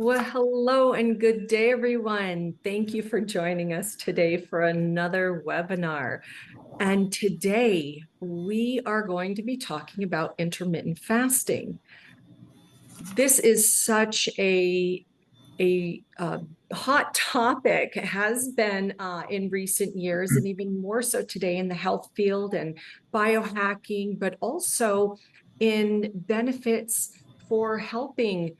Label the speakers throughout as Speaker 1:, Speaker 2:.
Speaker 1: Well, hello and good day, everyone. Thank you for joining us today for another webinar. And today we are going to be talking about intermittent fasting. This is such a hot topic. It has been in recent years, and even more so today in the health field and biohacking, but also in benefits for helping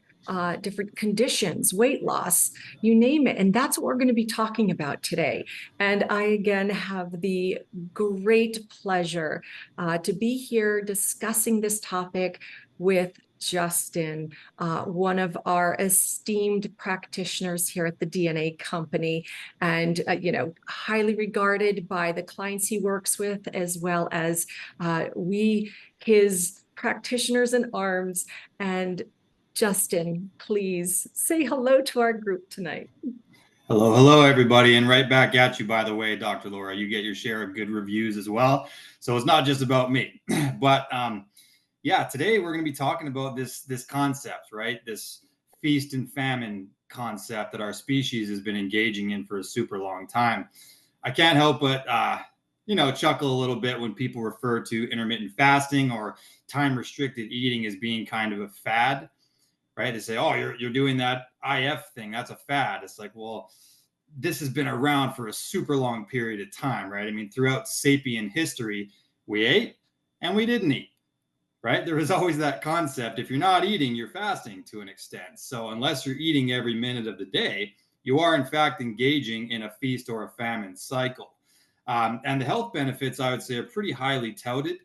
Speaker 1: different conditions, weight loss, you name it. And that's what we're going to be talking about today. And I, again, have the great pleasure to be here discussing this topic with Justin, one of our esteemed practitioners here at the DNA company, and highly regarded by the clients he works with, as well as we, his practitioners in arms. And Justin, please say hello to our group tonight.
Speaker 2: Hello, everybody, and right back at you, by the way, Dr. Laura. You get your share of good reviews as well. So it's not just about me. But yeah, today we're going to be talking about this concept, right? This feast and famine concept that our species has been engaging in for a super long time. I can't help but chuckle a little bit when people refer to intermittent fasting or time restricted eating as being kind of a fad, right? They say, "Oh, you're doing that IF thing. That's a fad." It's like, well, this has been around for a super long period of time, right? I mean, throughout sapient history, we ate and we didn't eat, right? There was always that concept. If you're not eating, you're fasting to an extent. So unless you're eating every minute of the day, you are in fact engaging in a feast or a famine cycle. And the health benefits, I would say, are pretty highly touted.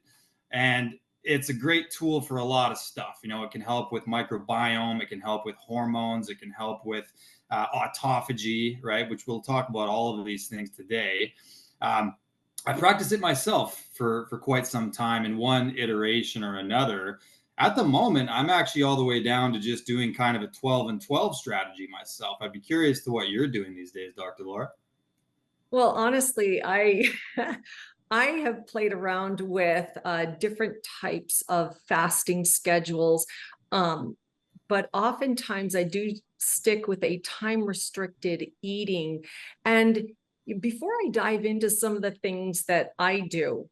Speaker 2: And it's a great tool for a lot of stuff. You know, it can help with microbiome, it can help with hormones, it can help with autophagy, right? Which we'll talk about all of these things today. I practiced it myself for quite some time in one iteration or another. At the moment, I'm actually all the way down to just doing kind of a 12 and 12 strategy myself. I'd be curious to what you're doing these days, Dr. Laura.
Speaker 1: Well, honestly, I I have played around with different types of fasting schedules, but oftentimes I do stick with a time restricted eating. And before I dive into some of the things that I do,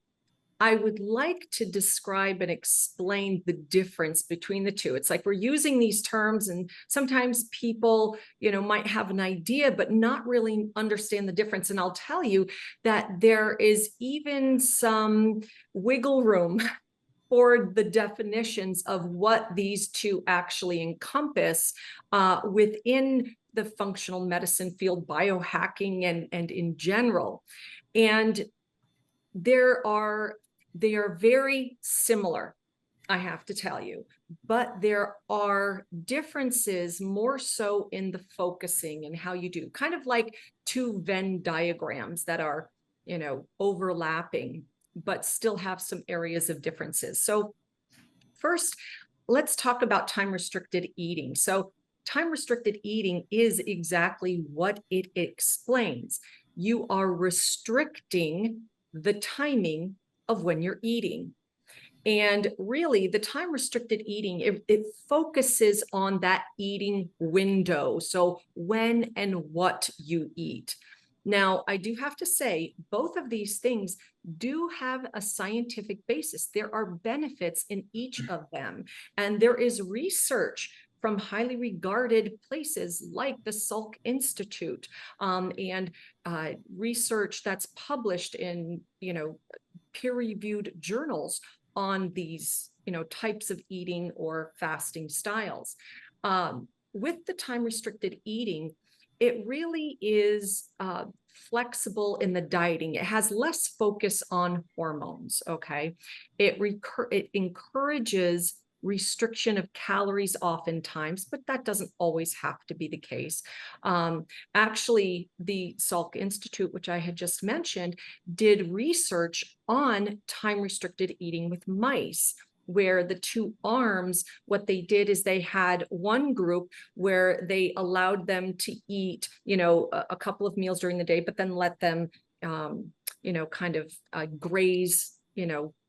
Speaker 1: I would like to describe and explain the difference between the two. It's like we're using these terms, and sometimes people, might have an idea, but not really understand the difference. And I'll tell you that there is even some wiggle room for the definitions of what these two actually encompass within the functional medicine field, biohacking, and in general. And they are very similar, I have to tell you, but there are differences more so in the focusing and how you do, kind of like two Venn diagrams that are, overlapping, but still have some areas of differences. So first, let's talk about time restricted eating. So time restricted eating is exactly what it explains. You are restricting the timing of when you're eating. And really, the time restricted eating, it focuses on that eating window. So when and what you eat. Now, I do have to say, both of these things do have a scientific basis. There are benefits in each of them. And there is research from highly regarded places like the Salk Institute, and research that's published in, peer-reviewed journals on these, types of eating or fasting styles. With the time-restricted eating, it really is flexible in the dieting. It has less focus on hormones, okay? It encourages restriction of calories oftentimes, but that doesn't always have to be the case. Actually, the Salk Institute, which I had just mentioned, did research on time-restricted eating with mice, where the two arms, what they did is they had one group where they allowed them to eat, a couple of meals during the day, but then let them, kind of graze,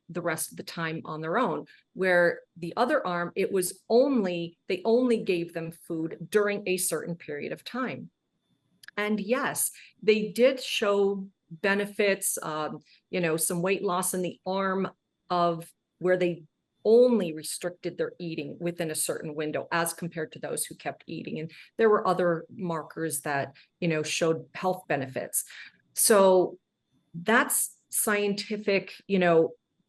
Speaker 1: the rest of the time on their own, where the other arm, they only gave them food during a certain period of time. And yes, they did show benefits, some weight loss in the arm of where they only restricted their eating within a certain window as compared to those who kept eating. And there were other markers that, showed health benefits. So that's scientific,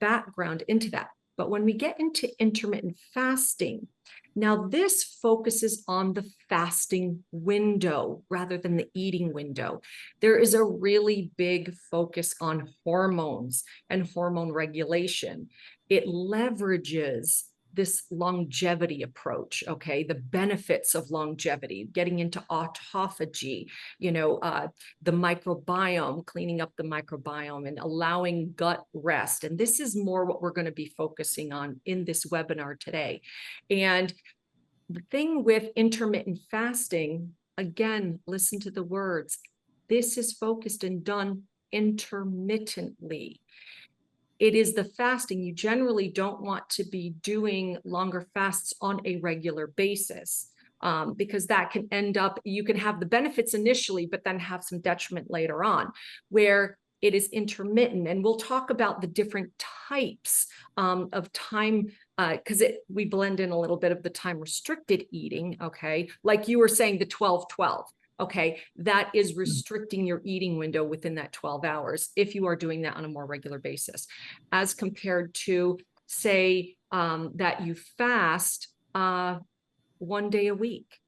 Speaker 1: background into that. But when we get into intermittent fasting, now this focuses on the fasting window rather than the eating window. There is a really big focus on hormones and hormone regulation. It leverages this longevity approach, okay? The benefits of longevity, getting into autophagy, the microbiome, cleaning up the microbiome and allowing gut rest. And this is more what we're going to be focusing on in this webinar today. And the thing with intermittent fasting, again, listen to the words. This is focused and done intermittently. It is the fasting. You generally don't want to be doing longer fasts on a regular basis, because that can end up, you can have the benefits initially, but then have some detriment later on, where it is intermittent. And we'll talk about the different types of time, because we blend in a little bit of the time restricted eating, okay? Like you were saying, the 12-12. Okay, that is restricting your eating window within that 12 hours if you are doing that on a more regular basis, as compared to, say, that you fast 1 day a week,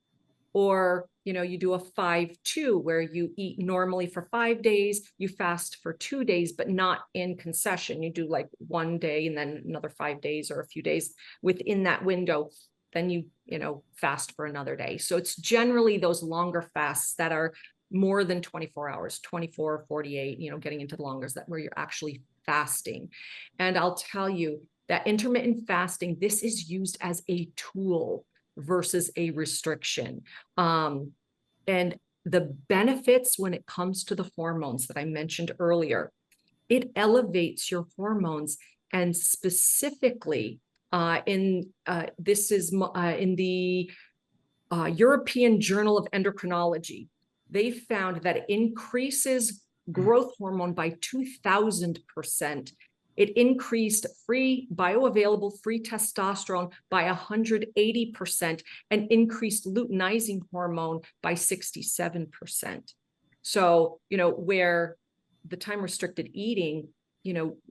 Speaker 1: or you do a 5-2 where you eat normally for 5 days, you fast for 2 days, but not in concession. You do like 1 day and then another 5 days or a few days within that window. Then you fast for another day. So it's generally those longer fasts that are more than 24 hours, 24, 48, getting into the longers, that where you're actually fasting. And I'll tell you that intermittent fasting, this is used as a tool versus a restriction. And the benefits when it comes to the hormones that I mentioned earlier, it elevates your hormones, and specifically this is in the European Journal of Endocrinology. They found that it increases growth hormone by 2,000%. It increased bioavailable free testosterone by 180% and increased luteinizing hormone by 67%. So, where the time restricted eating,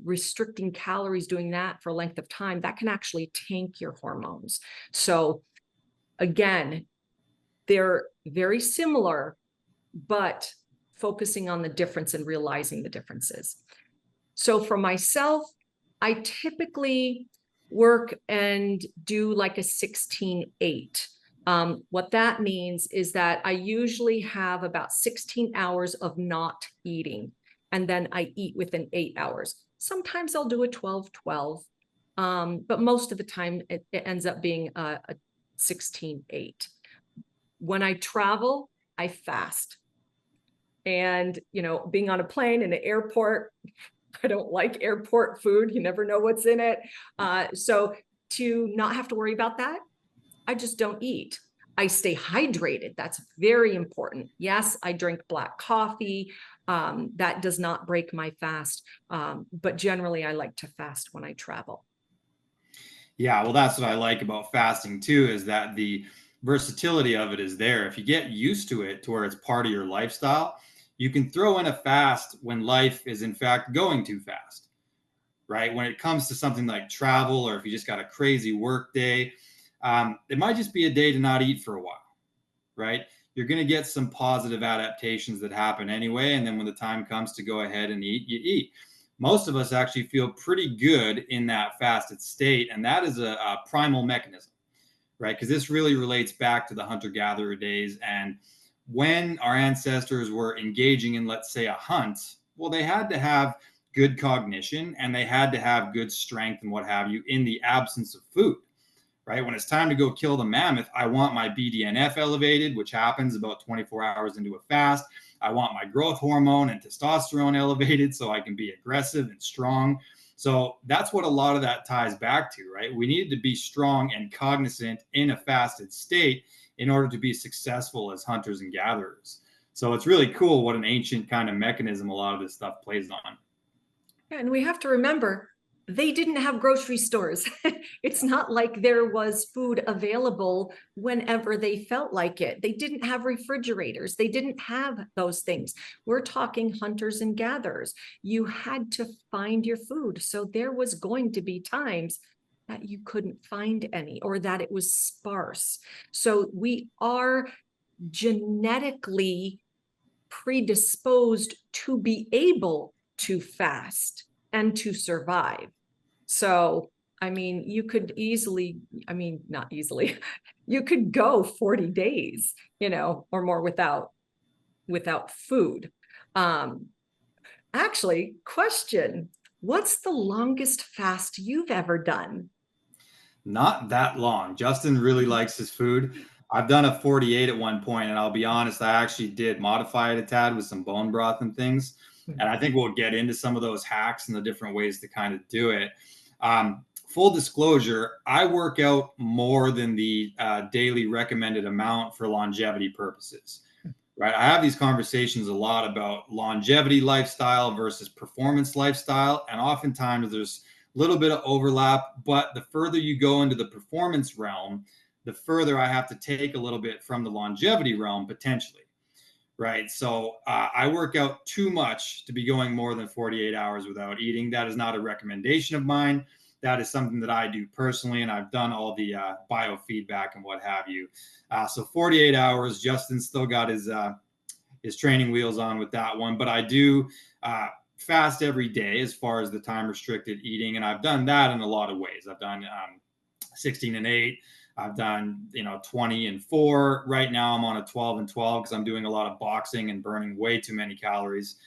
Speaker 1: restricting calories, doing that for a length of time, that can actually tank your hormones. So again, they're very similar, but focusing on the difference and realizing the differences. So for myself, I typically work and do like a 16-8. What that means is that I usually have about 16 hours of not eating, and then I eat within 8 hours. Sometimes I'll do a 12-12, but most of the time it ends up being a 16-8. When I travel, I fast. And, being on a plane in an airport, I don't like airport food. You never know what's in it. So to not have to worry about that, I just don't eat. I stay hydrated. That's very important. Yes, I drink black coffee. That does not break my fast. But generally, I like to fast when I travel.
Speaker 2: Yeah, well, that's what I like about fasting too, is that the versatility of it is there. If you get used to it to where it's part of your lifestyle, you can throw in a fast when life is in fact going too fast, right? When it comes to something like travel, or if you just got a crazy work day, it might just be a day to not eat for a while, right? You're going to get some positive adaptations that happen anyway. And then when the time comes to go ahead and eat, you eat. Most of us actually feel pretty good in that fasted state. And that is a primal mechanism, right? Because this really relates back to the hunter-gatherer days. And when our ancestors were engaging in, let's say, a hunt, well, they had to have good cognition and they had to have good strength and what have you in the absence of food, right? When it's time to go kill the mammoth, I want my BDNF elevated, which happens about 24 hours into a fast. I want my growth hormone and testosterone elevated so I can be aggressive and strong. So that's what a lot of that ties back to, right? We needed to be strong and cognizant in a fasted state in order to be successful as hunters and gatherers. So it's really cool what an ancient kind of mechanism a lot of this stuff plays on.
Speaker 1: Yeah, and we have to remember they didn't have grocery stores. It's not like there was food available whenever they felt like it. They didn't have refrigerators. They didn't have those things. We're talking hunters and gatherers. You had to find your food. So there was going to be times that you couldn't find any or that it was sparse. So we are genetically predisposed to be able to fast and to survive. So, I mean, you could easily, I mean, not easily, you could go 40 days, or more without food. Actually, question, what's the longest fast you've ever done?
Speaker 2: Not that long. Justin really likes his food. I've done a 48 at one point, and I'll be honest, I actually did modify it a tad with some bone broth and things. And I think we'll get into some of those hacks and the different ways to kind of do it. Full disclosure, I work out more than the daily recommended amount for longevity purposes, right? I have these conversations a lot about longevity lifestyle versus performance lifestyle. And oftentimes there's a little bit of overlap, but the further you go into the performance realm, the further I have to take a little bit from the longevity realm potentially, right? So I work out too much to be going more than 48 hours without eating. That is not a recommendation of mine. That is something that I do personally, and I've done all the biofeedback and what have you. So 48 hours. Justin still got his training wheels on with that one, but I do fast every day as far as the time restricted eating, and I've done that in a lot of ways. I've done 16 and 8. I've done 20 and 4. Right now I'm on a 12 and 12 because I'm doing a lot of boxing and burning way too many calories.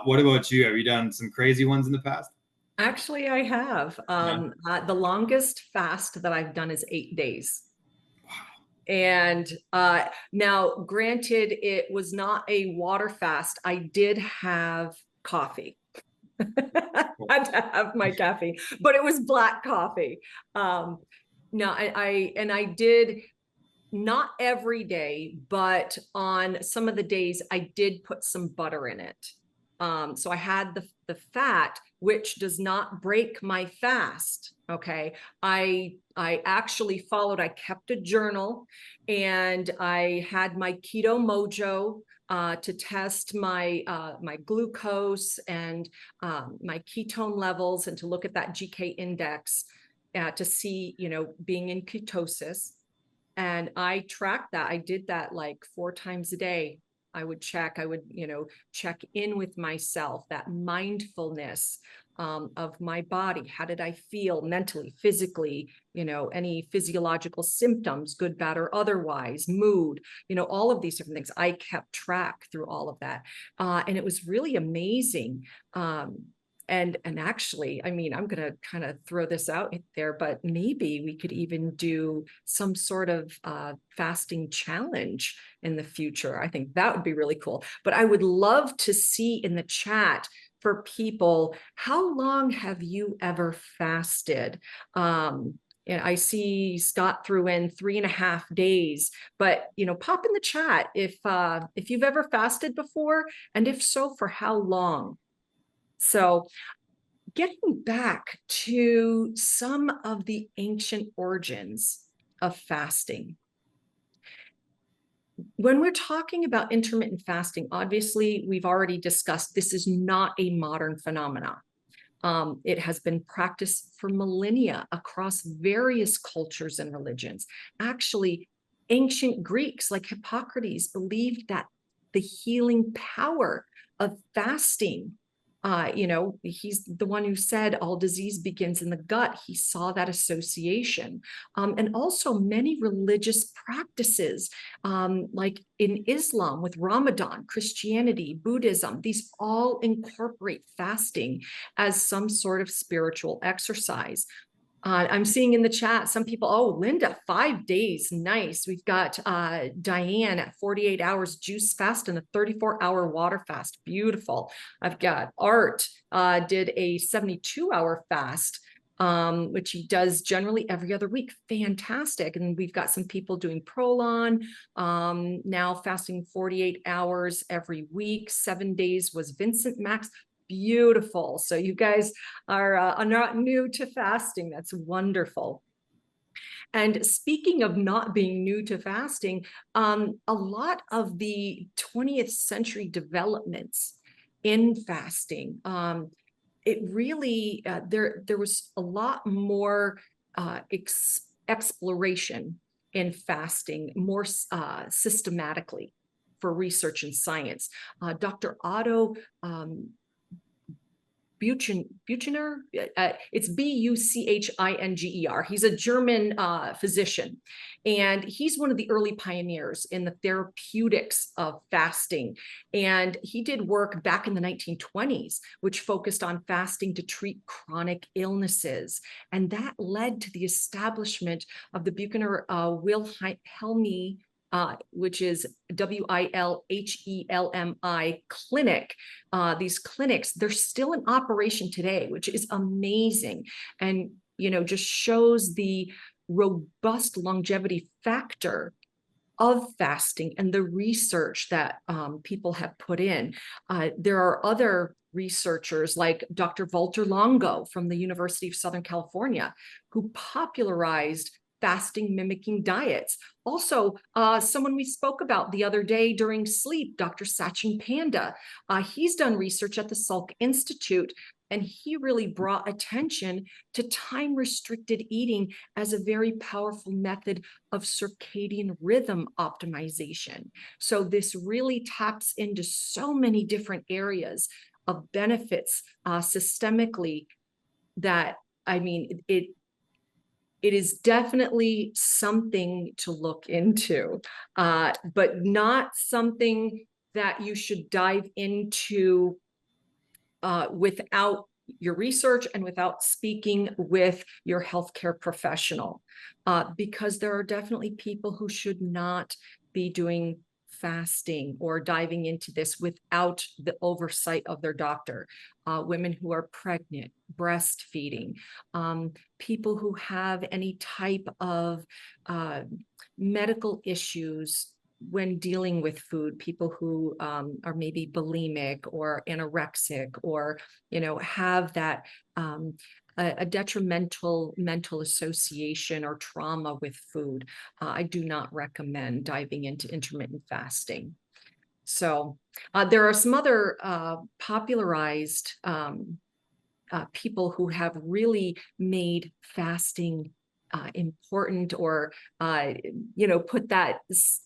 Speaker 2: What about you? Have you done some crazy ones in the past?
Speaker 1: Actually, I have.
Speaker 2: Yeah.
Speaker 1: The longest fast that I've done is 8 days. And now, granted, it was not a water fast. I did have coffee. I had to have my caffeine, but it was black coffee. No, I did not every day, but on some of the days I did put some butter in it. So I had the fat, which does not break my fast. Okay. I actually followed, I kept a journal, and I had my Keto Mojo to test my my glucose and my ketone levels, and to look at that GK index to see, being in ketosis. And I tracked that. I did that like 4 times a day. I would check in with myself, that mindfulness of my body. How did I feel mentally, physically, any physiological symptoms, good, bad, or otherwise, mood, all of these different things. I kept track through all of that. And it was really amazing. And actually, I mean, I'm going to kind of throw this out there, but maybe we could even do some sort of fasting challenge in the future. I think that would be really cool. But I would love to see in the chat for people, how long have you ever fasted? And I see Scott threw in 3.5 days, but pop in the chat if you've ever fasted before, and if so, for how long? So getting back to some of the ancient origins of fasting. When we're talking about intermittent fasting, obviously, we've already discussed this is not a modern phenomenon. It has been practiced for millennia across various cultures and religions. Actually, ancient Greeks like Hippocrates believed that the healing power of fasting, he's the one who said all disease begins in the gut. He saw that association. And also many religious practices, like in Islam with Ramadan, Christianity, Buddhism, these all incorporate fasting as some sort of spiritual exercise. I'm seeing in the chat some people, oh, Linda, 5 days. Nice. We've got Diane at 48 hours juice fast and a 34-hour water fast. Beautiful. I've got Art did a 72-hour fast, which he does generally every other week. Fantastic. And we've got some people doing Prolon, now fasting 48 hours every week. 7 days was Vincent Max. Beautiful. So you guys are not new to fasting. That's wonderful. And speaking of not being new to fasting, a lot of the 20th century developments in fasting, it really, there was a lot more exploration in fasting, more systematically for research and science. Dr. Otto Buchner, it's Buchinger. He's a German physician, and he's one of the early pioneers in the therapeutics of fasting. And he did work back in the 1920s, which focused on fasting to treat chronic illnesses. And that led to the establishment of the Buchner Wilhelmi, which is Wilhelmi clinic. These clinics, they're still in operation today, which is amazing. And, just shows the robust longevity factor of fasting and the research that people have put in. There are other researchers like Dr. Walter Longo from the University of Southern California, who popularized fasting mimicking diets. Also, someone we spoke about the other day during sleep, Dr. Sachin Panda. He's done research at the Salk Institute, and he really brought attention to time-restricted eating as a very powerful method of circadian rhythm optimization. So this really taps into so many different areas of benefits systemically that, it is definitely something to look into, but not something that you should dive into without your research and without speaking with your healthcare professional, because there are definitely people who should not be doing fasting or diving into this without the oversight of their doctor. Women who are pregnant, breastfeeding, people who have any type of medical issues when dealing with food, people who are maybe bulimic or anorexic, or have that a detrimental mental association or trauma with food. I do not recommend diving into intermittent fasting. So there are some other popularized people who have really made fasting important, or put that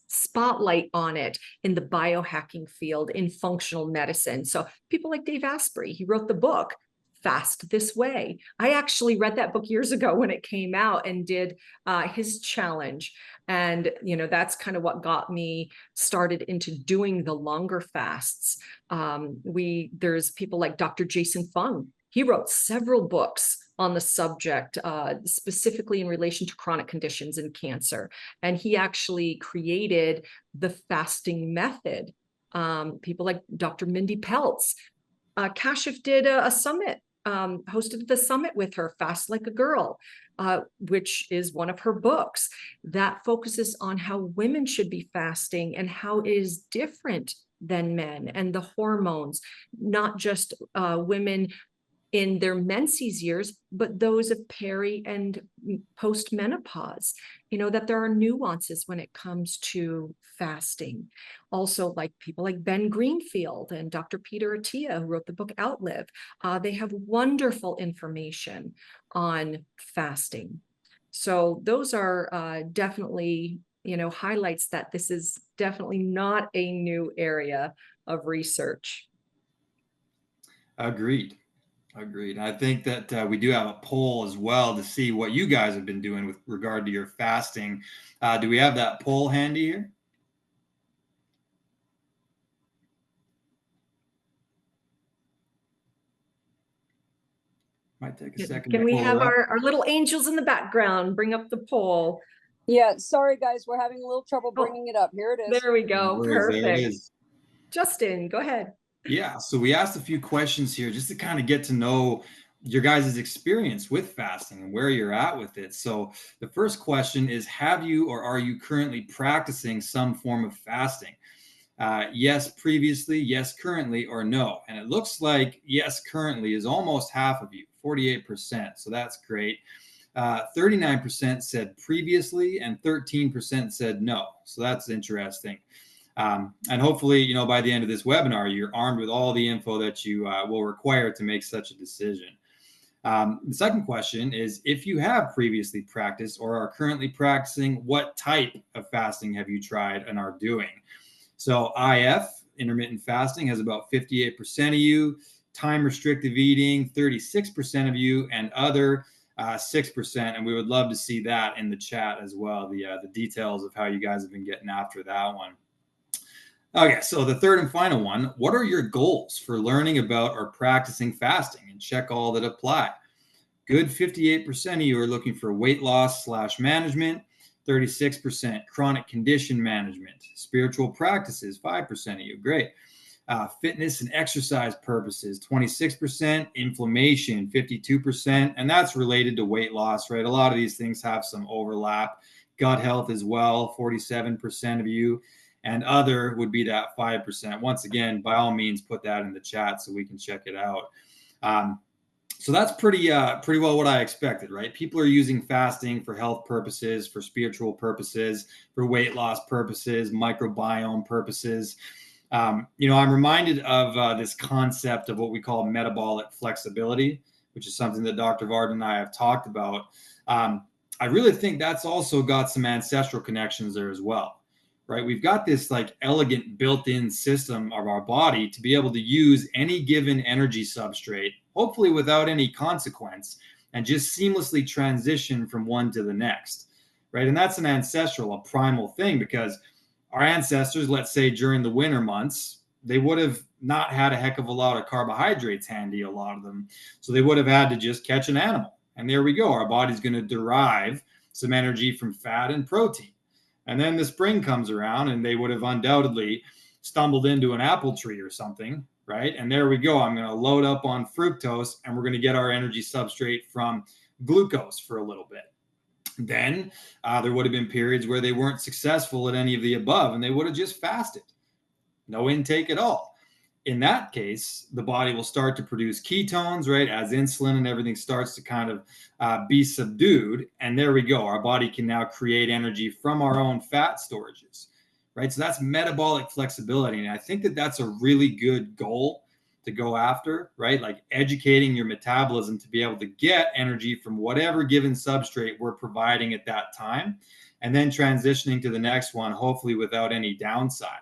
Speaker 1: spotlight on it in the biohacking field, in functional medicine. So people like Dave Asprey, he wrote the book Fast This Way. I actually read that book years ago when it came out and did his challenge. And that's kind of what got me started into doing the longer fasts. There's people like Dr. Jason Fung. He wrote several books on the subject, specifically in relation to chronic conditions and cancer. And he actually created the fasting method. People like Dr. Mindy Peltz. Kashif did a summit, hosted the summit with her, Fast Like a Girl, which is one of her books that focuses on how women should be fasting and how it is different than men, and the hormones, not just women in their menses years, but those of peri and post-menopause, that there are nuances when it comes to fasting. Also, like people like Ben Greenfield and Dr. Peter Attia, who wrote the book Outlive, they have wonderful information on fasting. So those are definitely, highlights that this is definitely not a new area of research.
Speaker 2: Agreed. Agreed. I think that we do have a poll as well to see what you guys have been doing with regard to your fasting. Do we have that poll handy here? Might take a second to
Speaker 1: Can we
Speaker 2: pull
Speaker 1: have
Speaker 2: it up.
Speaker 1: our little angels in the background bring up the poll?
Speaker 3: Yeah, sorry guys, we're having a little trouble
Speaker 1: Oh,
Speaker 3: bringing it up. Here it is.
Speaker 1: there we
Speaker 2: No
Speaker 1: go.
Speaker 2: worries, there it
Speaker 1: Perfect.
Speaker 2: is.
Speaker 1: Justin, go ahead.
Speaker 2: Yeah, so we asked a few questions here just to kind of get to know your guys' experience with fasting and where you're at with it. So the first question is, have you or are you currently practicing some form of fasting? Yes, previously, yes, currently, or no. And it looks like yes, currently is almost half of you, 48%. So that's great. 39% said previously, and 13% said no. So that's interesting. And hopefully, you know, by the end of this webinar, you're armed with all the info that you will require to make such a decision. The second question is, if you have previously practiced or are currently practicing, what type of fasting have you tried and are doing? So IF, intermittent fasting, has about 58% of you, time restrictive eating, 36% of you, and other 6%. And we would love to see that in the chat as well, the details of how you guys have been getting after that one. Okay, so the third and final one, what are your goals for learning about or practicing fasting? And check all that apply. Good 58% of you are looking for weight loss / management, 36% chronic condition management, spiritual practices, 5% of you, great. Fitness and exercise purposes, 26%, inflammation, 52%, and that's related to weight loss, right? A lot of these things have some overlap. Gut health as well, 47% of you, and other would be that 5%. Once again, by all means, put that in the chat so we can check it out. So that's pretty well what I expected, right? People are using fasting for health purposes, for spiritual purposes, for weight loss purposes, microbiome purposes. You know, I'm reminded of this concept of what we call metabolic flexibility, which is something that Dr. Varden and I have talked about. I really think that's also got some ancestral connections there as well, right? We've got this like elegant built-in system of our body to be able to use any given energy substrate, hopefully without any consequence, and just seamlessly transition from one to the next, right? And that's an ancestral, a primal thing, because our ancestors, let's say during the winter months, they would have not had a heck of a lot of carbohydrates handy, a lot of them. So they would have had to just catch an animal. And there we go. Our body's going to derive some energy from fat and protein. And then the spring comes around and they would have undoubtedly stumbled into an apple tree or something, right? And there we go. I'm going to load up on fructose and we're going to get our energy substrate from glucose for a little bit. Then there would have been periods where they weren't successful at any of the above and they would have just fasted. No intake at all. In that case, the body will start to produce ketones, right? As insulin and everything starts to kind of be subdued. And there we go. Our body can now create energy from our own fat storages, right? So that's metabolic flexibility. And I think that that's a really good goal to go after, right? Like educating your metabolism to be able to get energy from whatever given substrate we're providing at that time, and then transitioning to the next one, hopefully without any downside.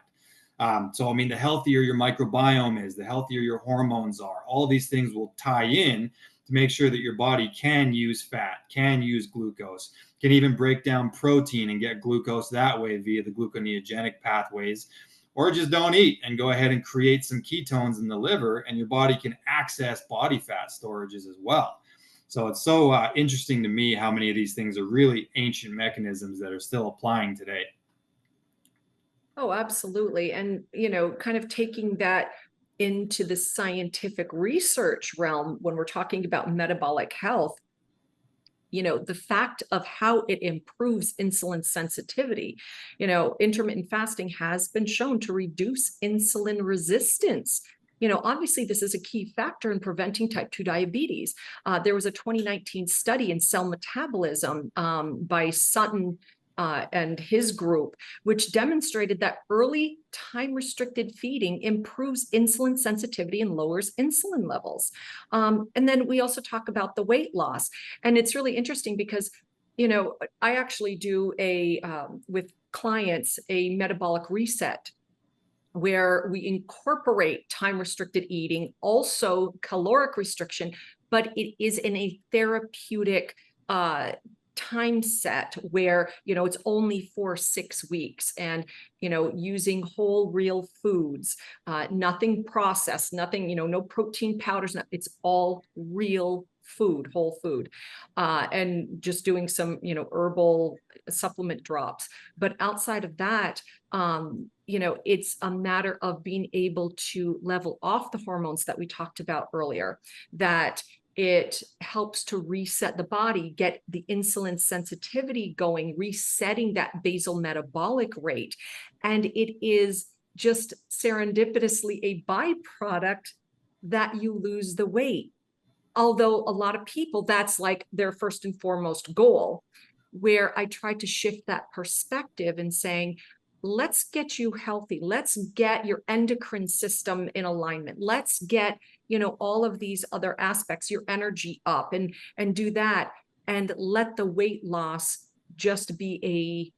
Speaker 2: So, I mean, the healthier your microbiome is, the healthier your hormones are, all these things will tie in to make sure that your body can use fat, can use glucose, can even break down protein and get glucose that way via the gluconeogenic pathways, or just don't eat and go ahead and create some ketones in the liver and your body can access body fat storages as well. So it's so interesting to me how many of these things are really ancient mechanisms that are still applying today.
Speaker 1: Oh, absolutely. And, you know, kind of taking that into the scientific research realm when we're talking about metabolic health, you know, the fact of how it improves insulin sensitivity. You know, intermittent fasting has been shown to reduce insulin resistance. You know, obviously, this is a key factor in preventing type 2 diabetes. There was a 2019 study in Cell Metabolism by Sutton and his group, which demonstrated that early time-restricted feeding improves insulin sensitivity and lowers insulin levels. And then we also talk about the weight loss. And it's really interesting because, you know, I actually do with clients, a metabolic reset where we incorporate time-restricted eating, also caloric restriction, but it is in a therapeutic time set where, you know, it's only for 6 weeks and, you know, using whole real foods, nothing processed, nothing, you know, no protein powders, it's all real food, whole food, and just doing some, herbal supplement drops. But outside of that, it's a matter of being able to level off the hormones that we talked about earlier, that it helps to reset the body, get the insulin sensitivity going, resetting that basal metabolic rate. And it is just serendipitously a byproduct that you lose the weight. Although a lot of people, that's like their first and foremost goal, where I try to shift that perspective and saying, let's get you healthy. Let's get your endocrine system in alignment. Let's get, all of these other aspects, your energy up, and do that. And let the weight loss just be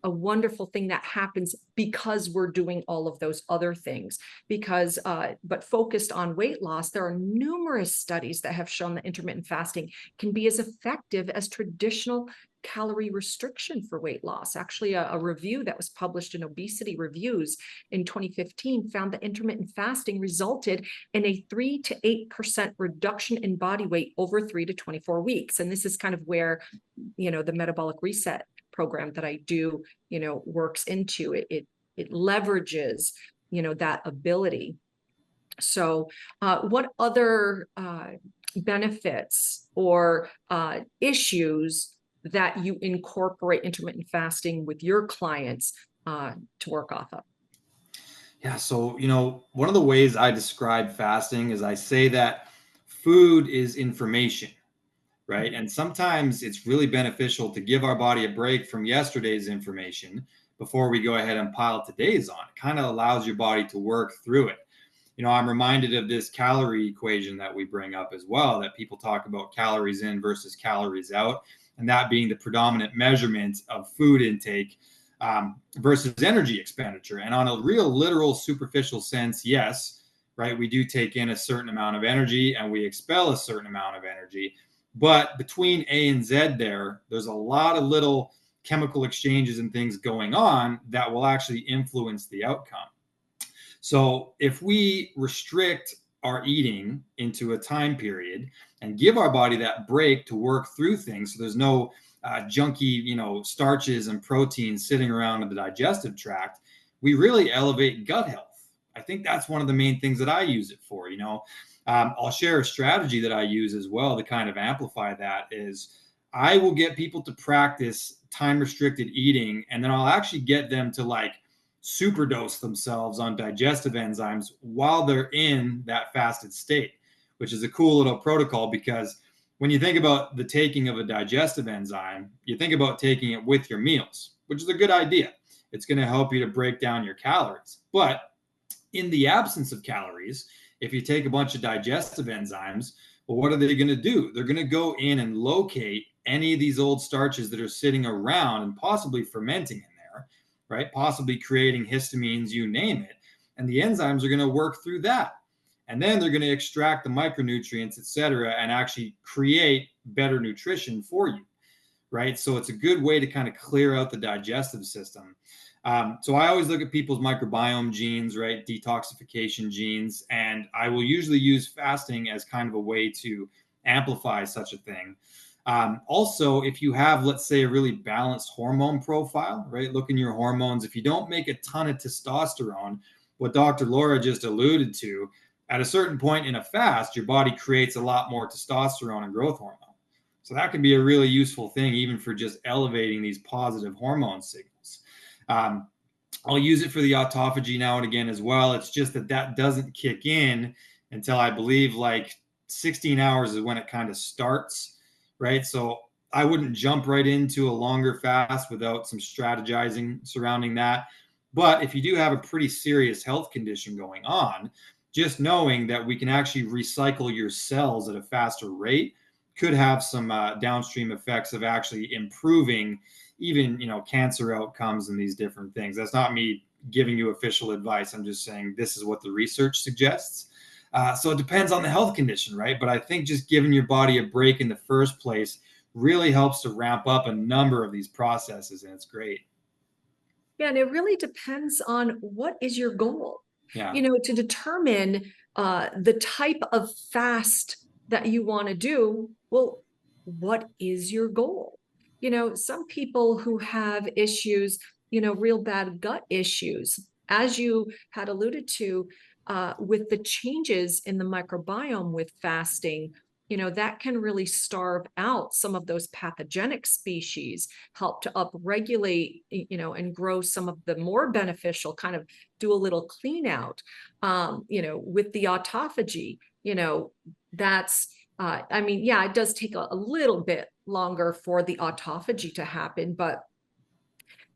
Speaker 1: a wonderful thing that happens because we're doing all of those other things. But focused on weight loss, there are numerous studies that have shown that intermittent fasting can be as effective as traditional calorie restriction for weight loss. Actually, a review that was published in Obesity Reviews in 2015 found that intermittent fasting resulted in a 3 to 8% reduction in body weight over 3 to 24 weeks. And this is kind of where, the metabolic reset program that I do, works into it. It leverages, that ability. So what other benefits or issues that you incorporate intermittent fasting with your clients to work off of?
Speaker 2: Yeah. So, one of the ways I describe fasting is I say that food is information, right? And sometimes it's really beneficial to give our body a break from yesterday's information before we go ahead and pile today's on. It kind of allows your body to work through it. I'm reminded of this calorie equation that we bring up as well, that people talk about calories in versus calories out, and that being the predominant measurement of food intake versus energy expenditure. And on a real literal superficial sense, yes, right, we do take in a certain amount of energy and we expel a certain amount of energy. But between A and Z there's a lot of little chemical exchanges and things going on that will actually influence the outcome. So if we restrict our eating into a time period and give our body that break to work through things, so there's no junky, starches and proteins sitting around in the digestive tract, we really elevate gut health. I think that's one of the main things that I use it for. I'll share a strategy that I use as well to kind of amplify that. Is I will get people to practice time restricted eating, and then I'll actually get them to super dose themselves on digestive enzymes while they're in that fasted state, which is a cool little protocol, because when you think about the taking of a digestive enzyme, you think about taking it with your meals, which is a good idea. It's going to help you to break down your calories. But in the absence of calories, if you take a bunch of digestive enzymes, well, what are they going to do? They're going to go in and locate any of these old starches that are sitting around and possibly fermenting in there, right? Possibly creating histamines, you name it. And the enzymes are going to work through that. And then they're going to extract the micronutrients, et cetera, and actually create better nutrition for you, right? So it's a good way to kind of clear out the digestive system. So I always look at people's microbiome genes, right? Detoxification genes. And I will usually use fasting as kind of a way to amplify such a thing. Also, if you have, let's say, a really balanced hormone profile, right? Look in your hormones. If you don't make a ton of testosterone, what Dr. Laura just alluded to, at a certain point in a fast, your body creates a lot more testosterone and growth hormone. So that can be a really useful thing, even for just elevating these positive hormone signals. I'll use it for the autophagy now and again as well. It's just that doesn't kick in until I believe 16 hours is when it kind of starts, right? So I wouldn't jump right into a longer fast without some strategizing surrounding that. But if you do have a pretty serious health condition going on, just knowing that we can actually recycle your cells at a faster rate could have some downstream effects of actually improving even, cancer outcomes and these different things. That's not me giving you official advice. I'm just saying this is what the research suggests. So it depends on the health condition, right? But I think just giving your body a break in the first place really helps to ramp up a number of these processes, and it's great.
Speaker 1: Yeah, and it really depends on what is your goal.
Speaker 2: Yeah.
Speaker 1: To determine the type of fast that you want to do. Well, what is your goal? Some people who have issues, real bad gut issues, as you had alluded to, with the changes in the microbiome with fasting, that can really starve out some of those pathogenic species, help to upregulate, and grow some of the more beneficial, kind of do a little clean out, with the autophagy, that's, yeah, it does take a little bit longer for the autophagy to happen, but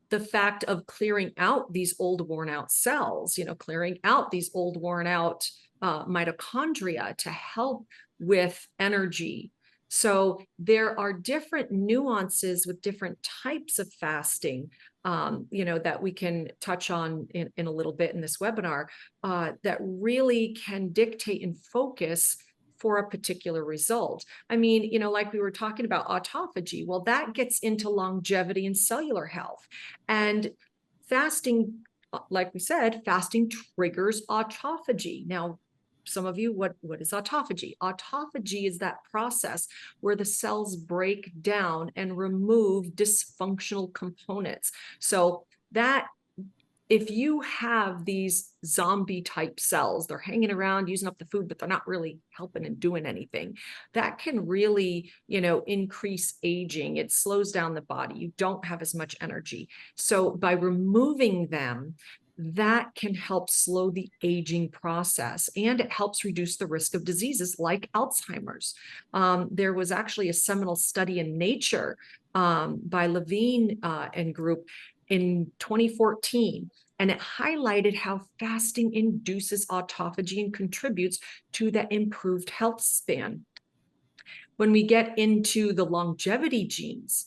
Speaker 1: the fact of clearing out these old worn out cells, clearing out these old worn out mitochondria to help with energy. So there are different nuances with different types of fasting, that we can touch on in a little bit in this webinar, that really can dictate and focus for a particular result. Like we were talking about autophagy, well, that gets into longevity and cellular health. And fasting, like we said, fasting triggers autophagy. Now, some of you, what is autophagy? Autophagy is that process where the cells break down and remove dysfunctional components. So that, if you have these zombie type cells, they're hanging around using up the food, but they're not really helping and doing anything, that can really, increase aging. It slows down the body. You don't have as much energy. So by removing them, that can help slow the aging process, and it helps reduce the risk of diseases like Alzheimer's. There was actually a seminal study in Nature by Levine and group in 2014, and it highlighted how fasting induces autophagy and contributes to that improved health span. When we get into the longevity genes,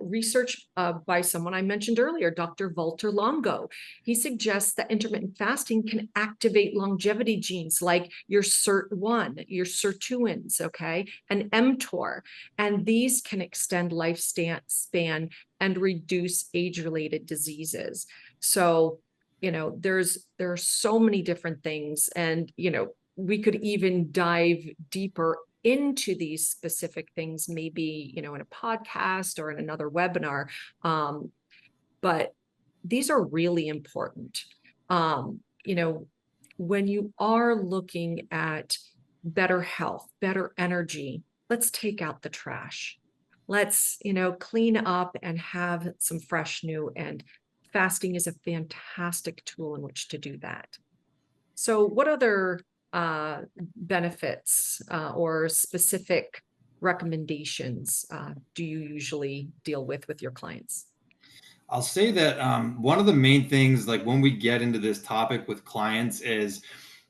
Speaker 1: research by someone I mentioned earlier, Dr. Walter Longo, he suggests that intermittent fasting can activate longevity genes like your SIRT1, your sirtuins, okay, and mTOR, and these can extend lifespan and reduce age-related diseases. So, there are so many different things, and we could even dive deeper into these specific things, maybe, in a podcast or in another webinar. But these are really important. When you are looking at better health, better energy, let's take out the trash. Let's, clean up and have some fresh new, and fasting is a fantastic tool in which to do that. So what other benefits or specific recommendations do you usually deal with your clients?
Speaker 2: I'll say that one of the main things, like when we get into this topic with clients, is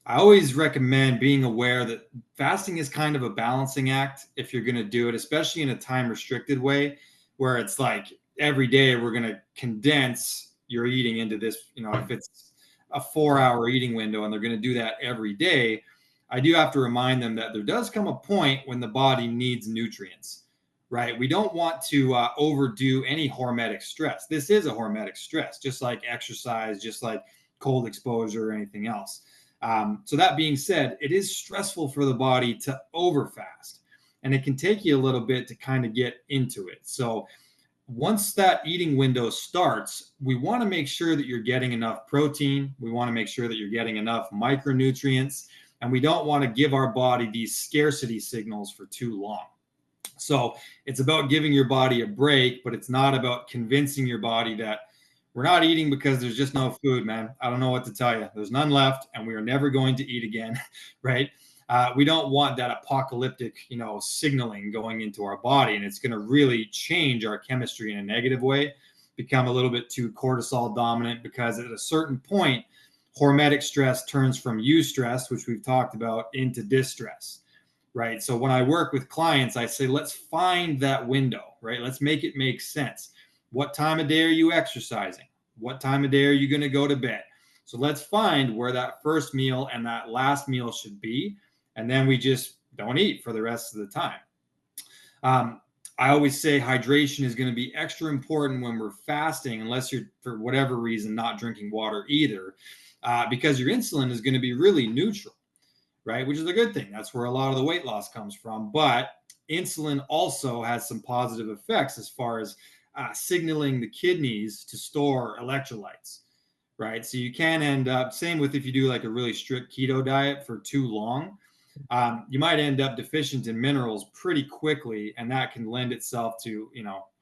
Speaker 2: I always recommend being aware that fasting is kind of a balancing act if you're going to do it, especially in a time restricted way, where it's like every day we're going to condense your eating into this, if it's a 4-hour eating window and they're going to do that every day, I do have to remind them that there does come a point when the body needs nutrients, right? We don't want to overdo any hormetic stress. This is a hormetic stress, just like exercise, just like cold exposure or anything else. So that being said, it is stressful for the body to overfast, and it can take you a little bit to kind of get into it. So once that eating window starts, we want to make sure that you're getting enough protein. We want to make sure that you're getting enough micronutrients, and we don't want to give our body these scarcity signals for too long. So it's about giving your body a break, but it's not about convincing your body that we're not eating because there's just no food, man. I don't know what to tell you. There's none left, and we are never going to eat again, right? We don't want that apocalyptic, signaling going into our body, and it's going to really change our chemistry in a negative way, become a little bit too cortisol dominant, because at a certain point, hormetic stress turns from eustress, which we've talked about, into distress, right? So when I work with clients, I say, let's find that window, right? Let's make it make sense. What time of day are you exercising? What time of day are you going to go to bed? So let's find where that first meal and that last meal should be. And then we just don't eat for the rest of the time. I always say hydration is going to be extra important when we're fasting, unless you're, for whatever reason, not drinking water either, because your insulin is going to be really neutral, right? Which is a good thing. That's where a lot of the weight loss comes from. But insulin also has some positive effects as far as signaling the kidneys to store electrolytes, right? So you can end up, same with if you do like a really strict keto diet for too long, you might end up deficient in minerals pretty quickly, and that can lend itself to,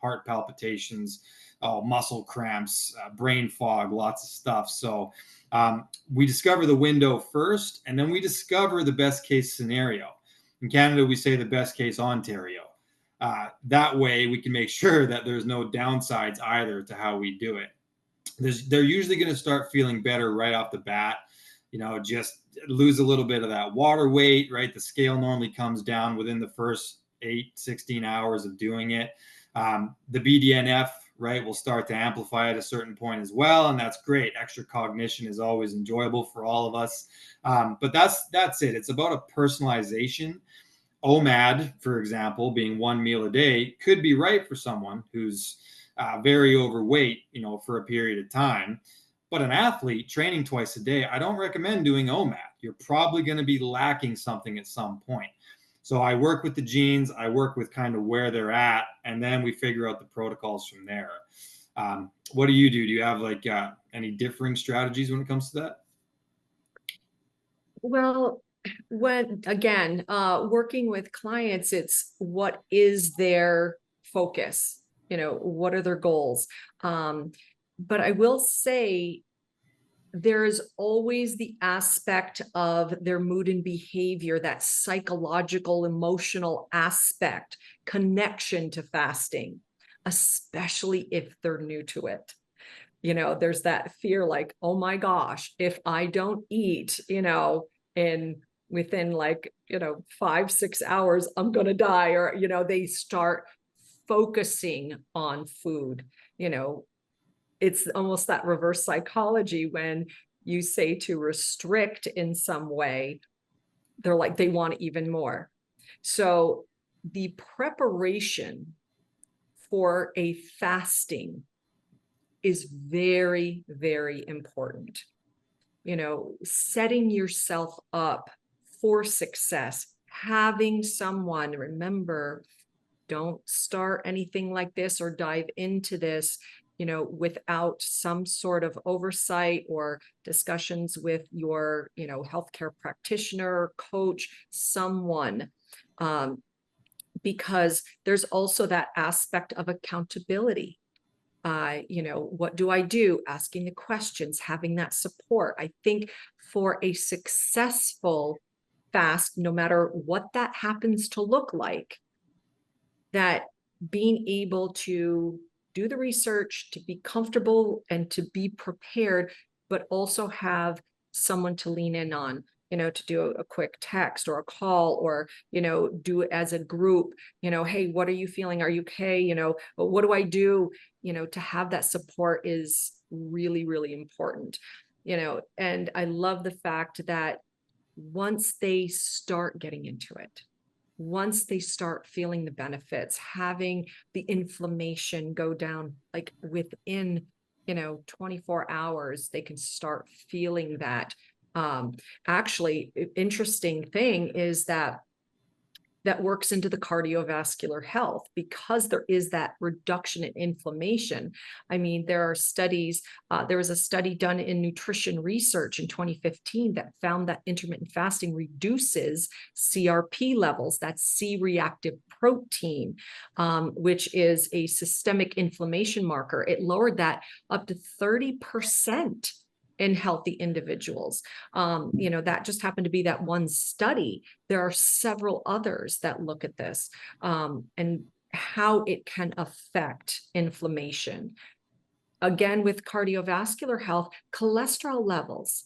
Speaker 2: heart palpitations, muscle cramps, brain fog, lots of stuff. So we discover the window first, and then we discover the best case scenario. In Canada, we say the best case Ontario. That way, we can make sure that there's no downsides either to how we do it. They're usually going to start feeling better right off the bat. Just lose a little bit of that water weight, right? The scale normally comes down within the first 16 hours of doing it. The BDNF, right, will start to amplify at a certain point as well. And that's great. Extra cognition is always enjoyable for all of us. But that's it. It's about a personalization. OMAD, for example, being one meal a day, could be right for someone who's very overweight, for a period of time. But an athlete training twice a day, I don't recommend doing OMAD. You're probably going to be lacking something at some point. So I work with the genes, I work with kind of where they're at, and then we figure out the protocols from there. What do you do? Do you have like any differing strategies when it comes to that?
Speaker 1: Well, working with clients, it's what is their focus? What are their goals? But I will say there's always the aspect of their mood and behavior, that psychological, emotional aspect, connection to fasting, especially if they're new to it. There's that fear like, oh my gosh, if I don't eat, within 5-6 hours, I'm going to die. Or, they start focusing on food. It's almost that reverse psychology. When you say to restrict in some way, they're like, they want even more. So the preparation for a fasting is very, very important. Setting yourself up for success, having someone, remember, don't start anything like this or dive into this, without some sort of oversight or discussions with your, healthcare practitioner, coach, someone, because there's also that aspect of accountability. What do I do? Asking the questions, having that support. I think for a successful fast, no matter what that happens to look like, that being able to do the research, to be comfortable and to be prepared, but also have someone to lean in on, to do a quick text or a call, or, do it as a group, hey, what are you feeling? Are you okay? What do I do? To have that support is really, really important, and I love the fact that once they start getting into it, once they start feeling the benefits, having the inflammation go down, like within 24 hours, they can start feeling that. Actually, interesting thing is that works into the cardiovascular health, because there is that reduction in inflammation. I mean, there are studies, there was a study done in nutrition research in 2015 that found that intermittent fasting reduces CRP levels, that's C-reactive protein, which is a systemic inflammation marker. It lowered that up to 30% in healthy individuals. That just happened to be that one study. There are several others that look at this, and how it can affect inflammation. Again, with cardiovascular health, cholesterol levels.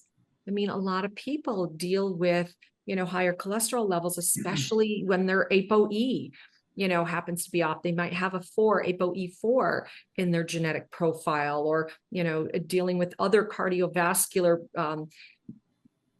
Speaker 1: I mean, a lot of people deal with, higher cholesterol levels, especially when they're ApoE, happens to be off. They might have a ApoE4 in their genetic profile, or, dealing with other cardiovascular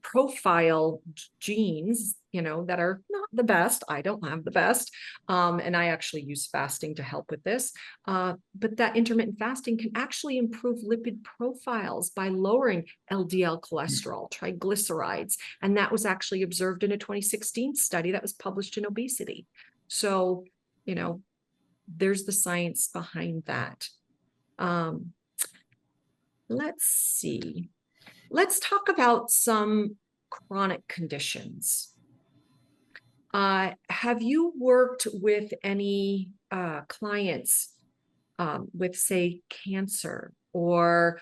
Speaker 1: profile genes, that are not the best. I don't have the best. And I actually use fasting to help with this. But that intermittent fasting can actually improve lipid profiles by lowering LDL cholesterol, triglycerides. And that was actually observed in a 2016 study that was published in Obesity. So, there's the science behind that. Let's see. Let's talk about some chronic conditions. Have you worked with any clients with, say, cancer or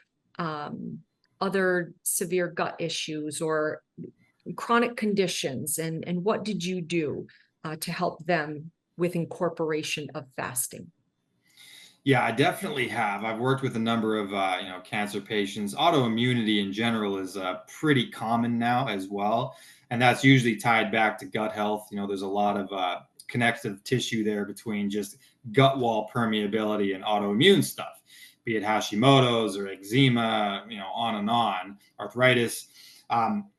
Speaker 1: other severe gut issues or chronic conditions? And what did you do to help them with incorporation of fasting?
Speaker 2: Yeah, I definitely have. I've worked with a number of cancer patients. Autoimmunity in general is pretty common now as well, and that's usually tied back to gut health. There's a lot of connective tissue there between just gut wall permeability and autoimmune stuff, be it Hashimoto's or eczema, on and on, arthritis.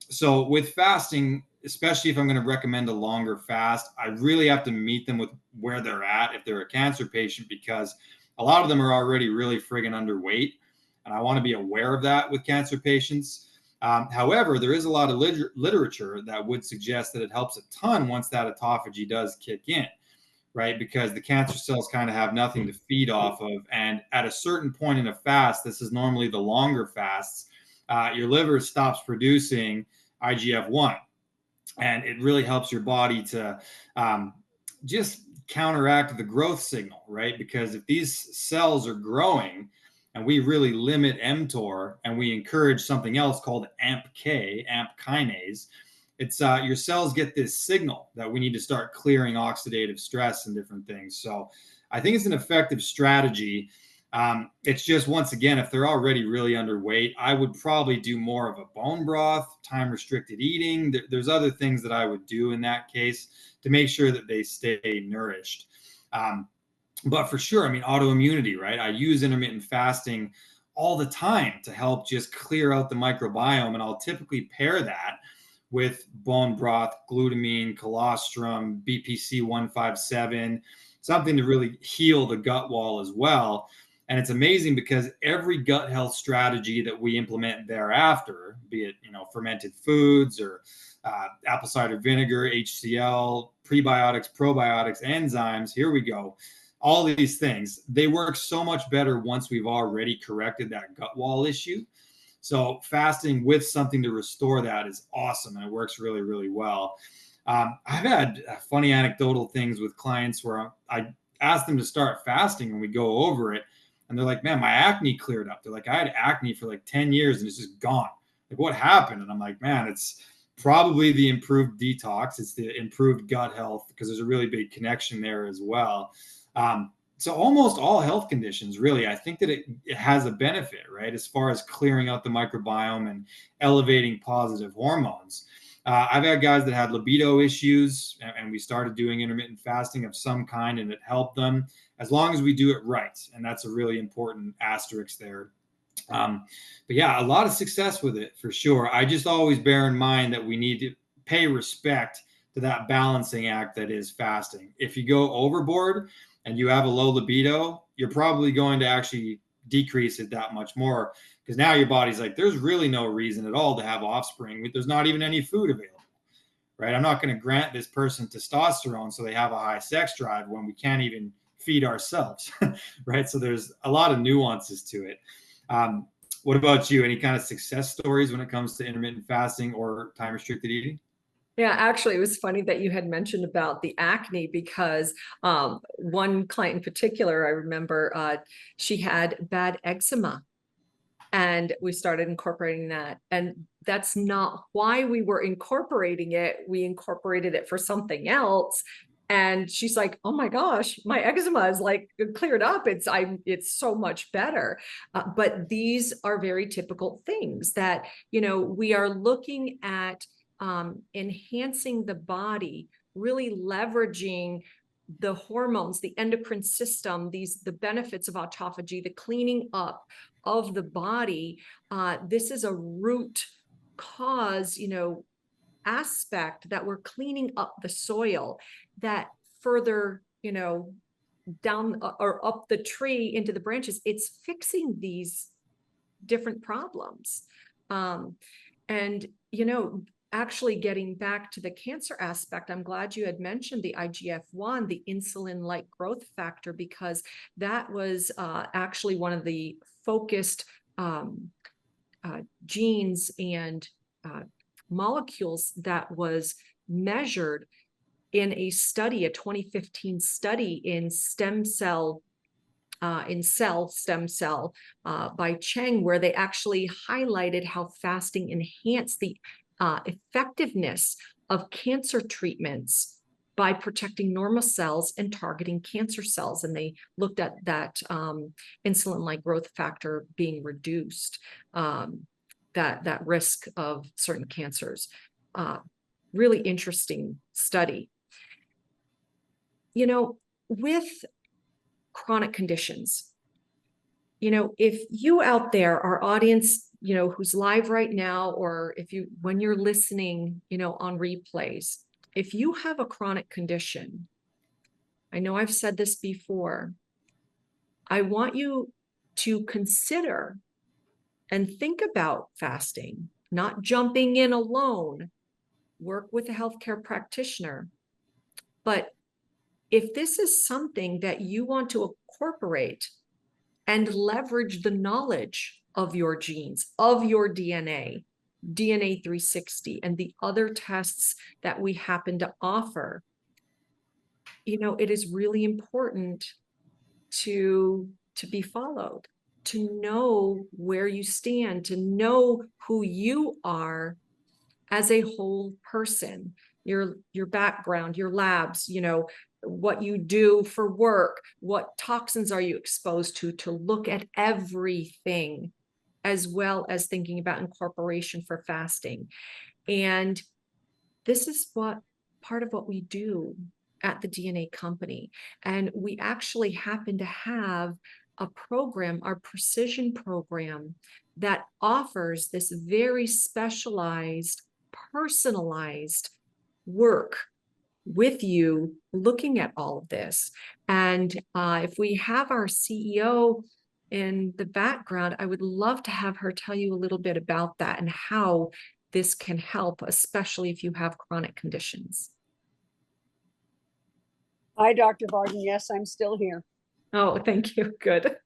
Speaker 2: So with fasting, especially if I'm going to recommend a longer fast, I really have to meet them with where they're at if they're a cancer patient, because a lot of them are already really friggin' underweight, and I want to be aware of that with cancer patients. However, there is a lot of literature that would suggest that it helps a ton once that autophagy does kick in, right? Because the cancer cells kind of have nothing to feed off of. And at a certain point in a fast, this is normally the longer fasts, your liver stops producing IGF-1. And it really helps your body to just counteract the growth signal, right? Because if these cells are growing and we really limit mTOR and we encourage something else called AMPK, AMP kinase, it's your cells get this signal that we need to start clearing oxidative stress and different things. So I think it's an effective strategy. It's just, once again, if they're already really underweight, I would probably do more of a bone broth, time restricted eating. There's other things that I would do in that case to make sure that they stay nourished. But for sure, autoimmunity, right? I use intermittent fasting all the time to help just clear out the microbiome. And I'll typically pair that with bone broth, glutamine, colostrum, BPC 157, something to really heal the gut wall as well. And it's amazing because every gut health strategy that we implement thereafter, be it, fermented foods or apple cider vinegar, HCl, prebiotics, probiotics, enzymes, here we go. All these things, they work so much better once we've already corrected that gut wall issue. So fasting with something to restore that is awesome, and it works really, really well. I've had funny anecdotal things with clients where I ask them to start fasting and we go over it, and they're like, man, my acne cleared up. They're like, I had acne for like 10 years and it's just gone. Like, what happened? And I'm like, man, it's probably the improved detox. It's the improved gut health, because there's a really big connection there as well. So almost all health conditions, really, I think that it has a benefit, right? As far as clearing out the microbiome and elevating positive hormones. I've had guys that had libido issues, and we started doing intermittent fasting of some kind, and it helped them, as long as we do it right. And that's a really important asterisk there. But yeah, a lot of success with it for sure. I just always bear in mind that we need to pay respect to that balancing act that is fasting. If you go overboard and you have a low libido, you're probably going to actually decrease it that much more, because now your body's like, there's really no reason at all to have offspring. There's not even any food available, right? I'm not going to grant this person testosterone so they have a high sex drive when we can't even feed ourselves, right? So there's a lot of nuances to it. What about you? Any kind of success stories when it comes to intermittent fasting or time restricted eating?
Speaker 1: Yeah, actually, it was funny that you had mentioned about the acne, because one client in particular, I remember she had bad eczema, and we started incorporating that. And that's not why we were incorporating it. We incorporated it for something else. And she's like, oh my gosh, my eczema is like cleared up. It's so much better. But these are very typical things that, we are looking at enhancing the body, really leveraging the hormones, the endocrine system, the benefits of autophagy, the cleaning up of the body. This is a root cause, aspect that we're cleaning up the soil that further, down or up the tree into the branches, it's fixing these different problems. And, actually getting back to the cancer aspect, I'm glad you had mentioned the IGF-1, the insulin-like growth factor, because that was actually one of the focused genes and molecules that was measured in a study, a 2015 study in stem cell by Cheng, where they actually highlighted how fasting enhanced the effectiveness of cancer treatments by protecting normal cells and targeting cancer cells. And they looked at that insulin-like growth factor being reduced, that risk of certain cancers. Really interesting study. With chronic conditions, if you out there, our audience, who's live right now, or when you're listening, on replays, if you have a chronic condition, I know I've said this before, I want you to consider and think about fasting, not jumping in alone. Work with a healthcare practitioner. But if this is something that you want to incorporate and leverage the knowledge of your genes, of your DNA, DNA 360, and the other tests that we happen to offer, it is really important to be followed, to know where you stand, to know who you are as a whole person, your background, your labs, what you do for work, what toxins are you exposed to look at everything, as well as thinking about incorporation for fasting. And this is part of what we do at the DNA company. And we actually happen to have a program, our precision program, that offers this very specialized, personalized work with you, looking at all of this. And if we have our CEO in the background, I would love to have her tell you a little bit about that and how this can help, especially if you have chronic conditions.
Speaker 3: Hi, Dr. Varden. Yes, I'm still here.
Speaker 1: Oh, thank you. Good.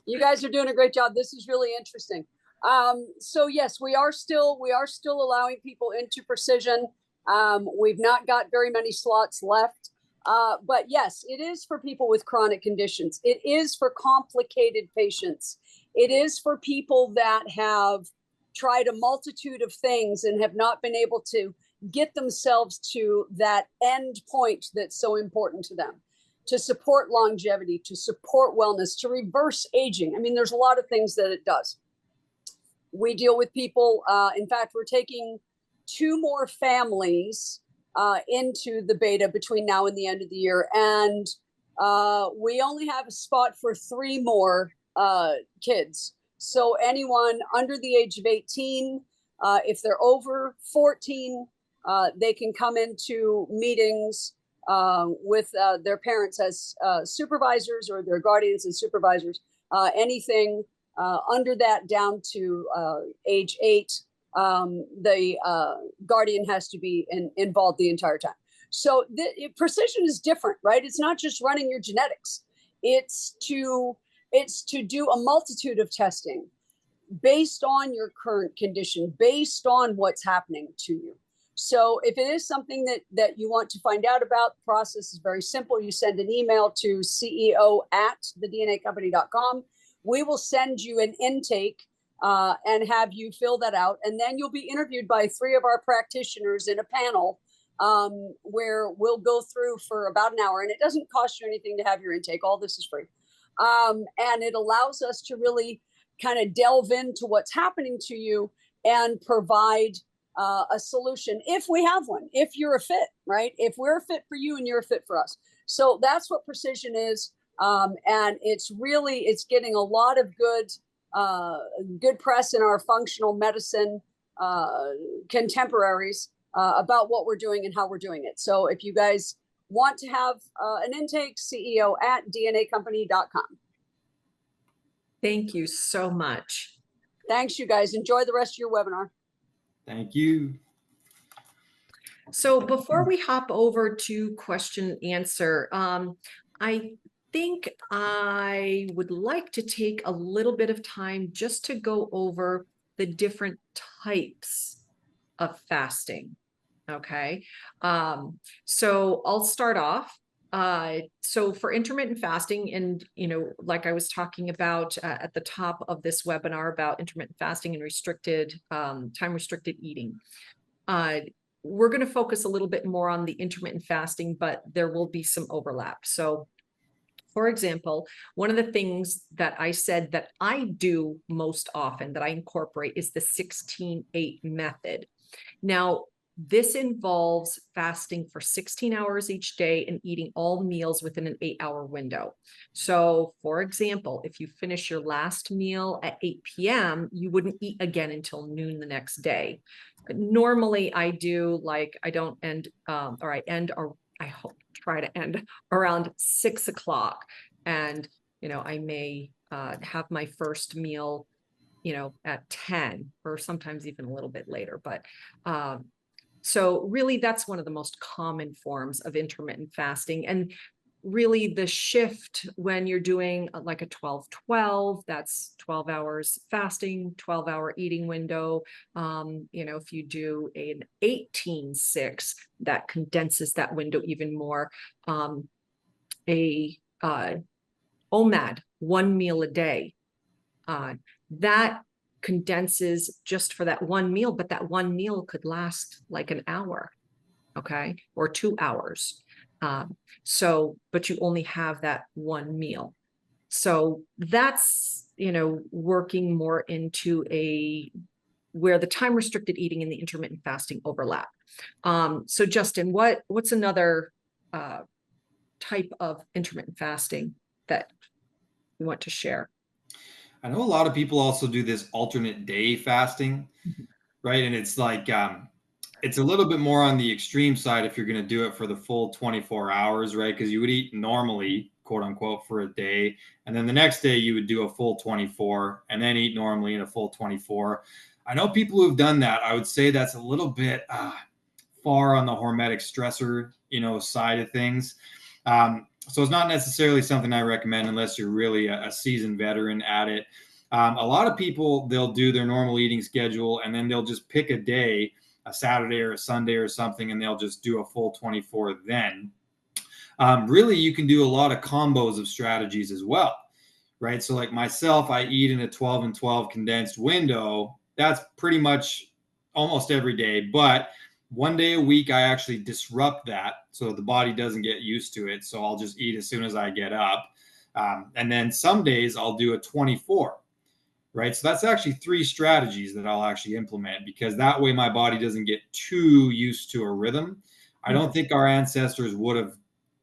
Speaker 3: You guys are doing a great job. This is really interesting. So yes, we are still allowing people into precision. We've not got very many slots left. But yes, it is for people with chronic conditions. It is for complicated patients. It is for people that have tried a multitude of things and have not been able to get themselves to that end point that's so important to them, to support longevity, to support wellness, to reverse aging. I mean, there's a lot of things that it does. We deal with people. In fact, we're taking 2 more families into the beta between now and the end of the year. And we only have a spot for 3 more kids. So anyone under the age of 18, if they're over 14, they can come into meetings with their parents as supervisors, or their guardians as supervisors. Anything under that down to age 8, the guardian has to be involved the entire time. So precision is different, right? It's not just running your genetics. It's to do a multitude of testing based on your current condition, based on what's happening to you. So if it is something that you want to find out about, the process is very simple. You send an email to ceo@thednacompany.com. We will send you an intake and have you fill that out. And then you'll be interviewed by 3 of our practitioners in a panel where we'll go through for about an hour. And it doesn't cost you anything to have your intake. All this is free. And it allows us to really kind of delve into what's happening to you and provide a solution, if we have one, if you're a fit, right? If we're a fit for you and you're a fit for us. So that's what precision is. And it's getting a lot of good press in our functional medicine contemporaries. about what we're doing and how we're doing it. So if you guys want to have an intake, CEO@dnacompany.com.
Speaker 1: Thank you so much.
Speaker 3: Thanks, you guys. Enjoy the rest of your webinar.
Speaker 2: Thank you.
Speaker 1: So before we hop over to question and answer, I think I would like to take a little bit of time just to go over the different types of fasting. Okay. So I'll start off. So for intermittent fasting, and like I was talking about at the top of this webinar about intermittent fasting and restricted time restricted eating. We're going to focus a little bit more on the intermittent fasting, but there will be some overlap. So for example, one of the things that I said that I do most often that I incorporate is the 16-8 method. Now, this involves fasting for 16 hours each day and eating all meals within an 8-hour window. So, for example, if you finish your last meal at 8 p.m., you wouldn't eat again until noon the next day. Normally, I do I don't end, or I end, or I hope try to end around 6 o'clock. And, I may have my first meal at 10 or sometimes even a little bit later. But so really that's one of the most common forms of intermittent fasting. And really the shift when you're doing like a 12-12, that's 12 hours fasting, 12-hour eating window. If you do an 18-6, that condenses that window even more. OMAD, 1 meal a day, that condenses just for that one meal, but that one meal could last like an hour, okay, or 2 hours. But you only have that one meal. So that's, working more into where the time restricted eating and the intermittent fasting overlap. So Justin, what's another type of intermittent fasting that you want to share?
Speaker 2: I know a lot of people also do this alternate day fasting, right? And it's like, it's a little bit more on the extreme side if you're going to do it for the full 24 hours, right? Because you would eat normally, quote unquote, for a day. And then the next day you would do a full 24 and then eat normally in a full 24. I know people who've done that. I would say that's a little bit far on the hormetic stressor, side of things. So it's not necessarily something I recommend unless you're really a seasoned veteran at it. A lot of people, they'll do their normal eating schedule and then they'll just pick a day, a Saturday or a Sunday or something, and they'll just do a full 24 then. Really, you can do a lot of combos of strategies as well, right? So like myself, I eat in a 12 and 12 condensed window. That's pretty much almost every day, but one day a week, I actually disrupt that so the body doesn't get used to it. So I'll just eat as soon as I get up. And then some days I'll do a 24, right? So that's actually 3 strategies that I'll actually implement because that way my body doesn't get too used to a rhythm. I don't think our ancestors would have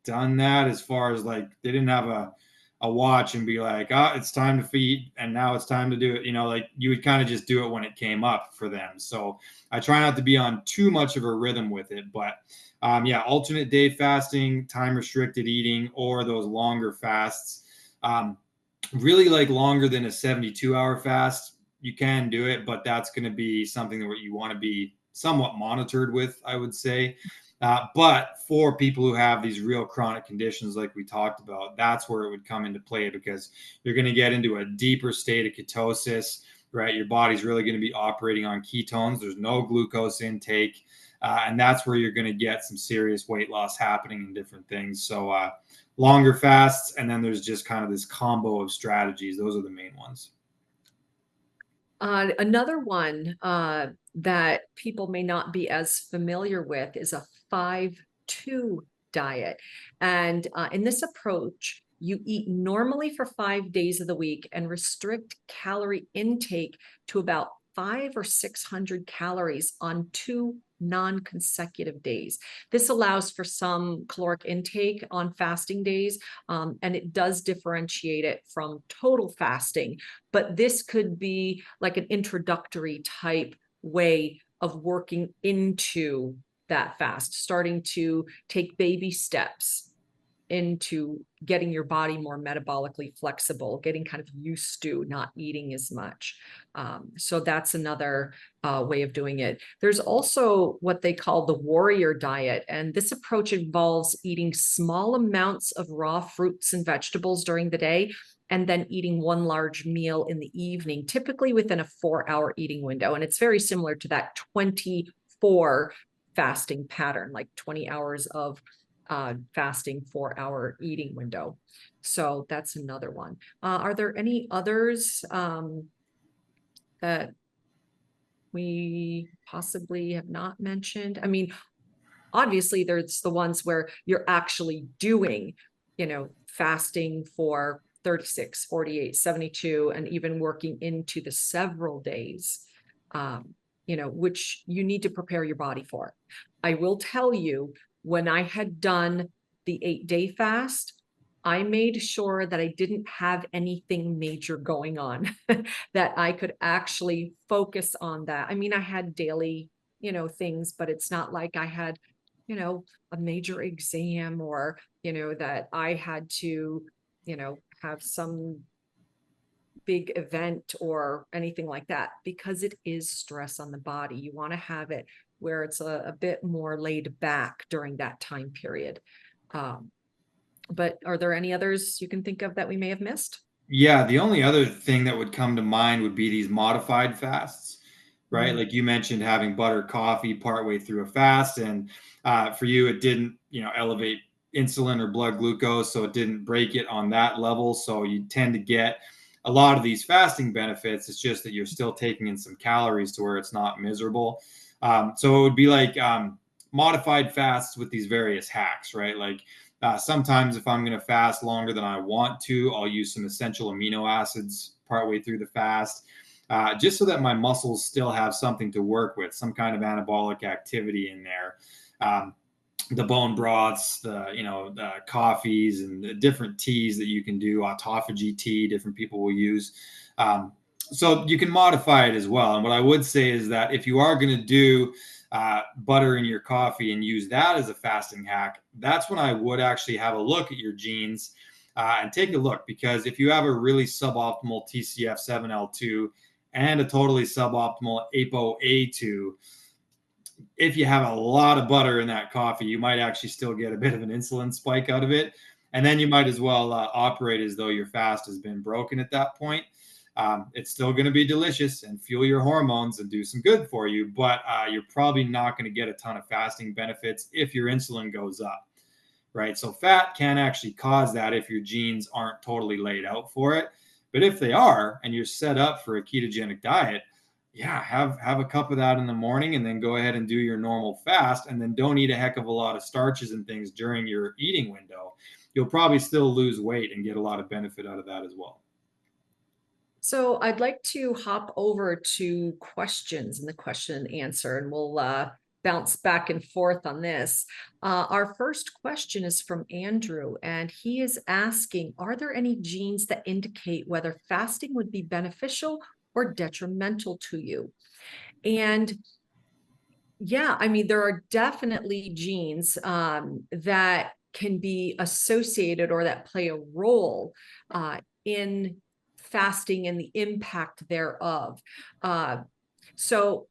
Speaker 2: done that as far as like they didn't have a watch and be like, it's time to feed and now it's time to do it. Like you would kind of just do it when it came up for them. So I try not to be on too much of a rhythm with it, but alternate day fasting, time restricted eating, or those longer fasts, really like longer than a 72-hour fast. You can do it, but that's going to be something that you want to be somewhat monitored with, I would say. But for people who have these real chronic conditions like we talked about, that's where it would come into play because you're going to get into a deeper state of ketosis, right? Your body's really going to be operating on ketones. There's no glucose intake. And that's where you're going to get some serious weight loss happening and different things. So longer fasts, and then there's just kind of this combo of strategies. Those are the main ones.
Speaker 1: Another one that people may not be as familiar with is a 5-2 diet. And in this approach, you eat normally for 5 days of the week and restrict calorie intake to about 500 or 600 calories on 2 non-consecutive days. This allows for some caloric intake on fasting days, and it does differentiate it from total fasting. But this could be like an introductory type way of working into that fast, starting to take baby steps into getting your body more metabolically flexible, getting kind of used to not eating as much. So that's another way of doing it. There's also what they call the warrior diet. And this approach involves eating small amounts of raw fruits and vegetables during the day, and then eating one large meal in the evening, typically within a 4-hour eating window. And it's very similar to that 24 fasting pattern, like 20 hours of fasting, 4-hour eating window. So that's another one. Are there any others that we possibly have not mentioned? I mean, obviously there's the ones where you're actually doing, fasting for 36, 48, 72, and even working into the several days, which you need to prepare your body for. I will tell you, when I had done the 8-day fast, I made sure that I didn't have anything major going on, that I could actually focus on that. I mean, I had daily, things, but it's not like I had, a major exam or, that I had to, have some big event or anything like that, because it is stress on the body. You want to have it where it's a bit more laid back during that time period. But are there any others you can think of that we may have missed?
Speaker 2: Yeah, the only other thing that would come to mind would be these modified fasts, right? Like you mentioned, having buttered coffee partway through a fast, and for you, it didn't, elevate insulin or blood glucose, so it didn't break it on that level. So you tend to get a lot of these fasting benefits. It's just that you're still taking in some calories to where it's not miserable. So it would be like modified fasts with these various hacks, right? Like sometimes if I'm going to fast longer than I want to, I'll use some essential amino acids partway through the fast, just so that my muscles still have something to work with, some kind of anabolic activity in there. The bone broths, the coffees and the different teas that you can do, autophagy tea, different people will use. So you can modify it as well. And what I would say is that if you are going to do butter in your coffee and use that as a fasting hack, that's when I would actually have a look at your genes and take a look, because if you have a really suboptimal TCF7L2 and a totally suboptimal ApoA2, if you have a lot of butter in that coffee, you might actually still get a bit of an insulin spike out of it. And then you might as well operate as though your fast has been broken at that point. It's still going to be delicious and fuel your hormones and do some good for you, but you're probably not going to get a ton of fasting benefits if your insulin goes up, right? So fat can actually cause that if your genes aren't totally laid out for it. But if they are, and you're set up for a ketogenic diet, yeah, have a cup of that in the morning and then go ahead and do your normal fast, and then don't eat a heck of a lot of starches and things during your eating window. You'll probably still lose weight and get a lot of benefit out of that as well.
Speaker 1: So I'd like to hop over to questions and the question and answer, and we'll bounce back and forth on this. Our first question is from Andrew, and he is asking, are there any genes that indicate whether fasting would be beneficial or detrimental to you? And yeah, I mean, there are definitely genes that can be associated or that play a role in fasting and the impact thereof. So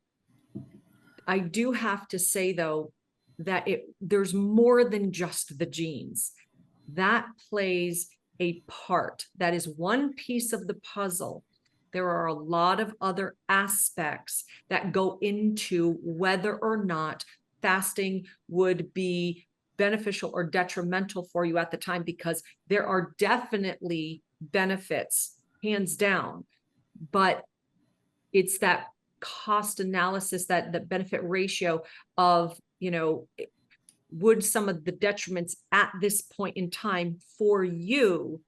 Speaker 1: I do have to say, though, that there's more than just the genes. That plays a part. That is one piece of the puzzle. There are a lot of other aspects that go into whether or not fasting would be beneficial or detrimental for you at the time, because there are definitely benefits, hands down, but it's that cost analysis, that the benefit ratio of, would some of the detriments at this point in time for you,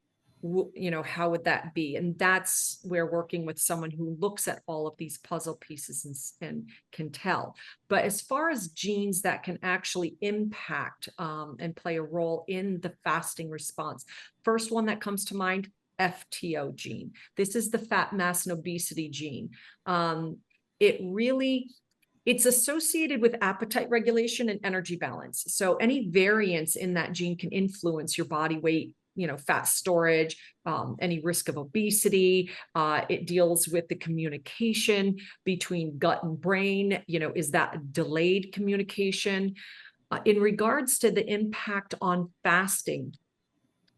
Speaker 1: how would that be? And that's where working with someone who looks at all of these puzzle pieces and can tell. But as far as genes that can actually impact and play a role in the fasting response, first one that comes to mind, FTO gene. This is the fat mass and obesity gene. It really It's associated with appetite regulation and energy balance. So any variance in that gene can influence your body weight, fat storage, any risk of obesity. It deals with the communication between gut and brain. Is that delayed communication? In regards to the impact on fasting,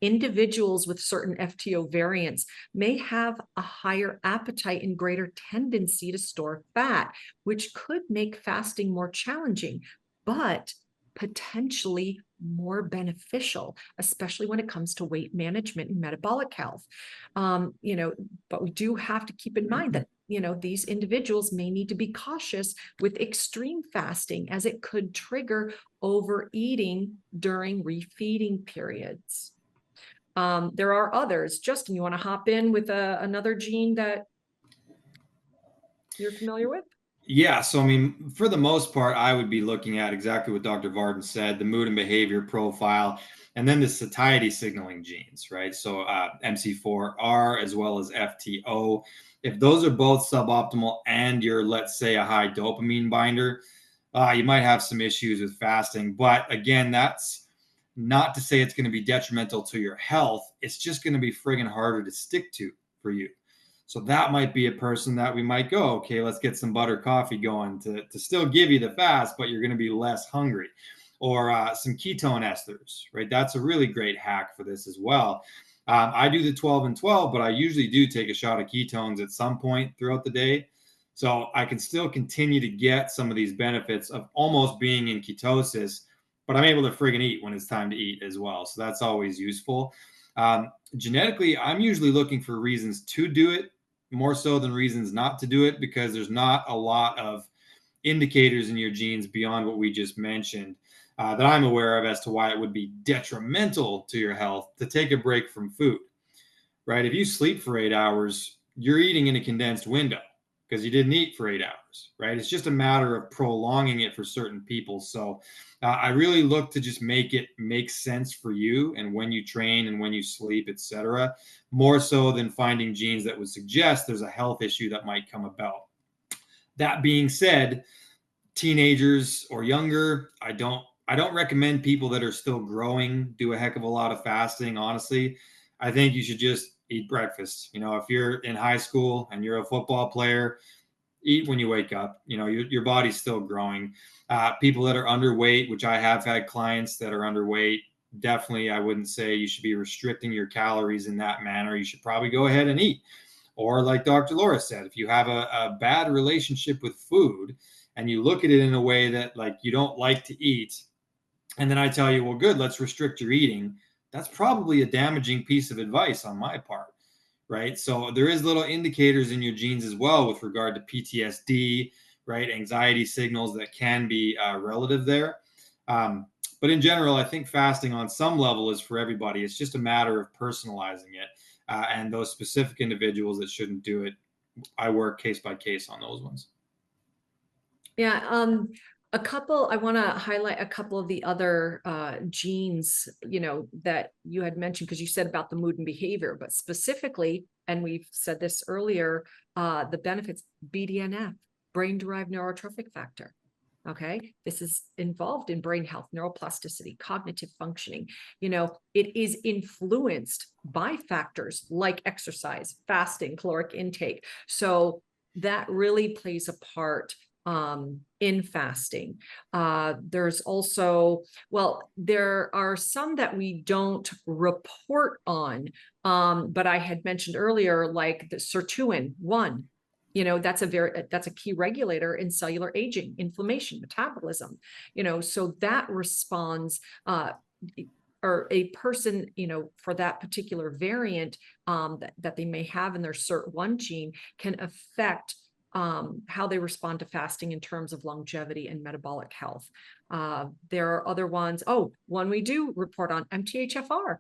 Speaker 1: individuals with certain FTO variants may have a higher appetite and greater tendency to store fat, which could make fasting more challenging, but potentially more beneficial, especially when it comes to weight management and metabolic health. But we do have to keep in mind that these individuals may need to be cautious with extreme fasting, as it could trigger overeating during refeeding periods. There are others. Justin, you want to hop in with another gene that you're familiar with?
Speaker 2: Yeah, so I mean, for the most part, I would be looking at exactly what Dr. Varden said, the mood and behavior profile, and then the satiety signaling genes, right? So MC4R as well as FTO. If those are both suboptimal and you're, let's say, a high dopamine binder, you might have some issues with fasting. But again, that's not to say it's going to be detrimental to your health. It's just going to be friggin' harder to stick to for you. So that might be a person that we might go, okay, let's get some butter coffee going to still give you the fast, but you're going to be less hungry. Or some ketone esters, right? That's a really great hack for this as well. I do the 12 and 12, but I usually do take a shot of ketones at some point throughout the day. So I can still continue to get some of these benefits of almost being in ketosis, but I'm able to friggin' eat when it's time to eat as well. So that's always useful. Genetically, I'm usually looking for reasons to do it more so than reasons not to do it, because there's not a lot of indicators in your genes beyond what we just mentioned that I'm aware of as to why it would be detrimental to your health to take a break from food, right? If you sleep for 8 hours, you're eating in a condensed window because you didn't eat for 8 hours, right? It's just a matter of prolonging it for certain people. So I really look to just make it make sense for you and when you train and when you sleep, etc., more so than finding genes that would suggest there's a health issue that might come about. That being said, teenagers or younger, I don't recommend people that are still growing do a heck of a lot of fasting. Honestly, I think you should just eat breakfast. If you're in high school and you're a football player, eat when you wake up. Your body's still growing. People that are underweight, which I have had clients that are underweight, definitely I wouldn't say you should be restricting your calories in that manner. You should probably go ahead and eat. Or like Dr. Laura said, if you have a bad relationship with food and you look at it in a way that like you don't like to eat, and then I tell you, well, good, let's restrict your eating, that's probably a damaging piece of advice on my part, right? So there is little indicators in your genes as well with regard to PTSD, right? Anxiety signals that can be relative there. But in general, I think fasting on some level is for everybody. It's just a matter of personalizing it. And those specific individuals that shouldn't do it, I work case by case on those ones.
Speaker 1: Yeah, I want to highlight a couple of the other genes, that you had mentioned, because you said about the mood and behavior, but specifically, and we've said this earlier, the benefits, BDNF, brain-derived neurotrophic factor. Okay, this is involved in brain health, neuroplasticity, cognitive functioning. It is influenced by factors like exercise, fasting, caloric intake. So that really plays a part in fasting. There's also, there are some that we don't report on, but I had mentioned earlier, like the sirtuin 1. That's a key regulator in cellular aging, inflammation, metabolism. So that responds, or a person, for that particular variant that they may have in their SIRT1 gene can affect how they respond to fasting in terms of longevity and metabolic health. There are other ones. One we do report on, MTHFR.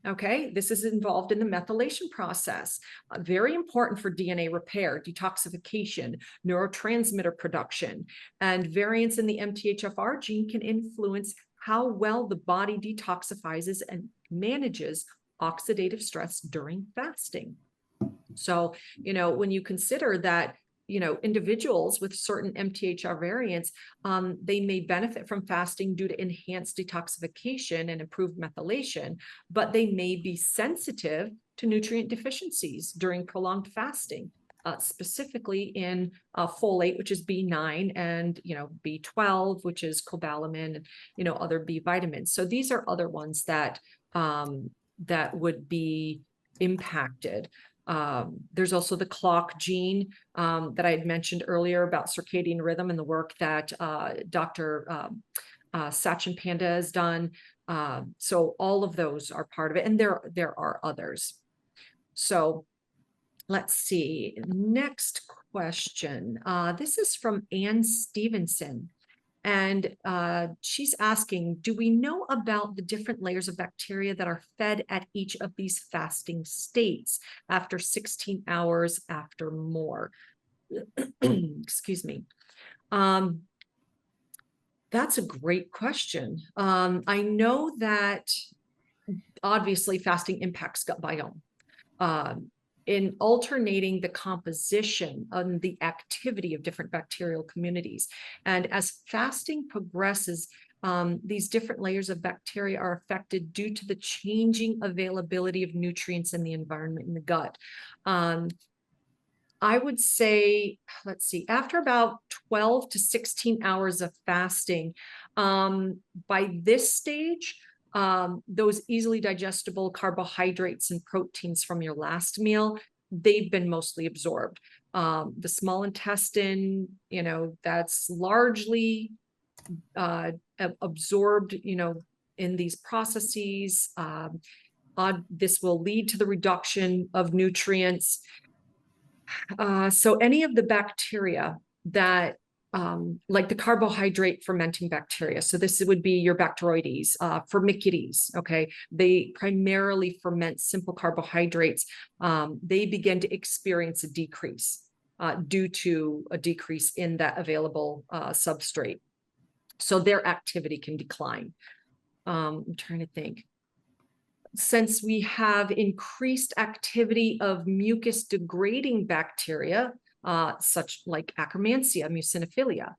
Speaker 1: Okay, this is involved in the methylation process. Very important for DNA repair, detoxification, neurotransmitter production, and variants in the MTHFR gene can influence how well the body detoxifies and manages oxidative stress during fasting. So, when you consider that, individuals with certain MTHR variants, they may benefit from fasting due to enhanced detoxification and improved methylation, but they may be sensitive to nutrient deficiencies during prolonged fasting, specifically in folate, which is B9, and B12, which is cobalamin, and other B vitamins. So these are other ones that would be impacted. There's also the clock gene that I had mentioned earlier about circadian rhythm and the work that Dr. Sachin Panda has done. So all of those are part of it, and there are others. So let's see. Next question. This is from Ann Stevenson. And she's asking, do we know about the different layers of bacteria that are fed at each of these fasting states after 16 hours after more? Excuse me. That's a great question. I know that obviously fasting impacts gut biome. In alternating the composition and the activity of different bacterial communities. And as fasting progresses, these different layers of bacteria are affected due to the changing availability of nutrients in the environment in the gut. I would say, let's see, after about 12 to 16 hours of fasting, by this stage, those easily digestible carbohydrates and proteins from your last meal, they've been mostly absorbed. The small intestine, that's largely absorbed, in these processes. This will lead to the reduction of nutrients. So any of the bacteria that like the carbohydrate fermenting bacteria. So this would be your Bacteroides, Firmicutes, okay? They primarily ferment simple carbohydrates. They begin to experience a decrease due to a decrease in that available substrate. So their activity can decline. I'm trying to think. Since we have increased activity of mucus degrading bacteria, such like Akkermansia, mucinophilia,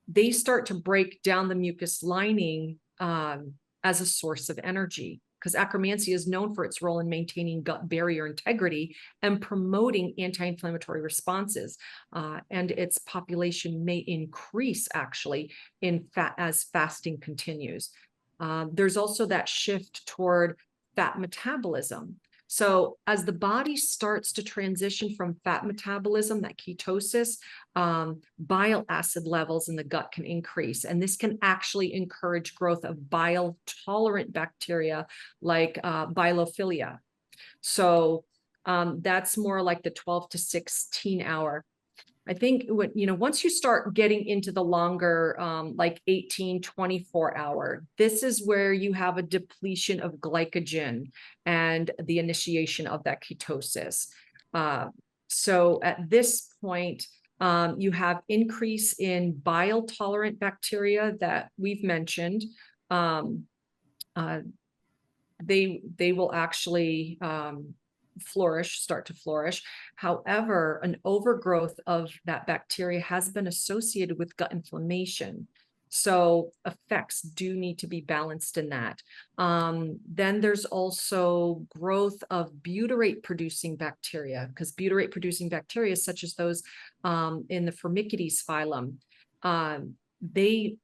Speaker 1: they start to break down the mucus lining as a source of energy, because Akkermansia is known for its role in maintaining gut barrier integrity and promoting anti-inflammatory responses. And its population may increase actually as fasting continues. There's also that shift toward fat metabolism. So as the body starts to transition from fat metabolism, that ketosis, bile acid levels in the gut can increase. And this can actually encourage growth of bile-tolerant bacteria like biophilia. So that's more like the 12 to 16 hour. I think once you start getting into the longer, like 18, 24 hour, this is where you have a depletion of glycogen and the initiation of that ketosis. So at this point, you have increase in bile tolerant bacteria that we've mentioned. They will actually start to flourish. However, an overgrowth of that bacteria has been associated with gut inflammation. So effects do need to be balanced in that. Then there's also growth of butyrate producing bacteria, because butyrate producing bacteria, such as those in the Firmicutes phylum, they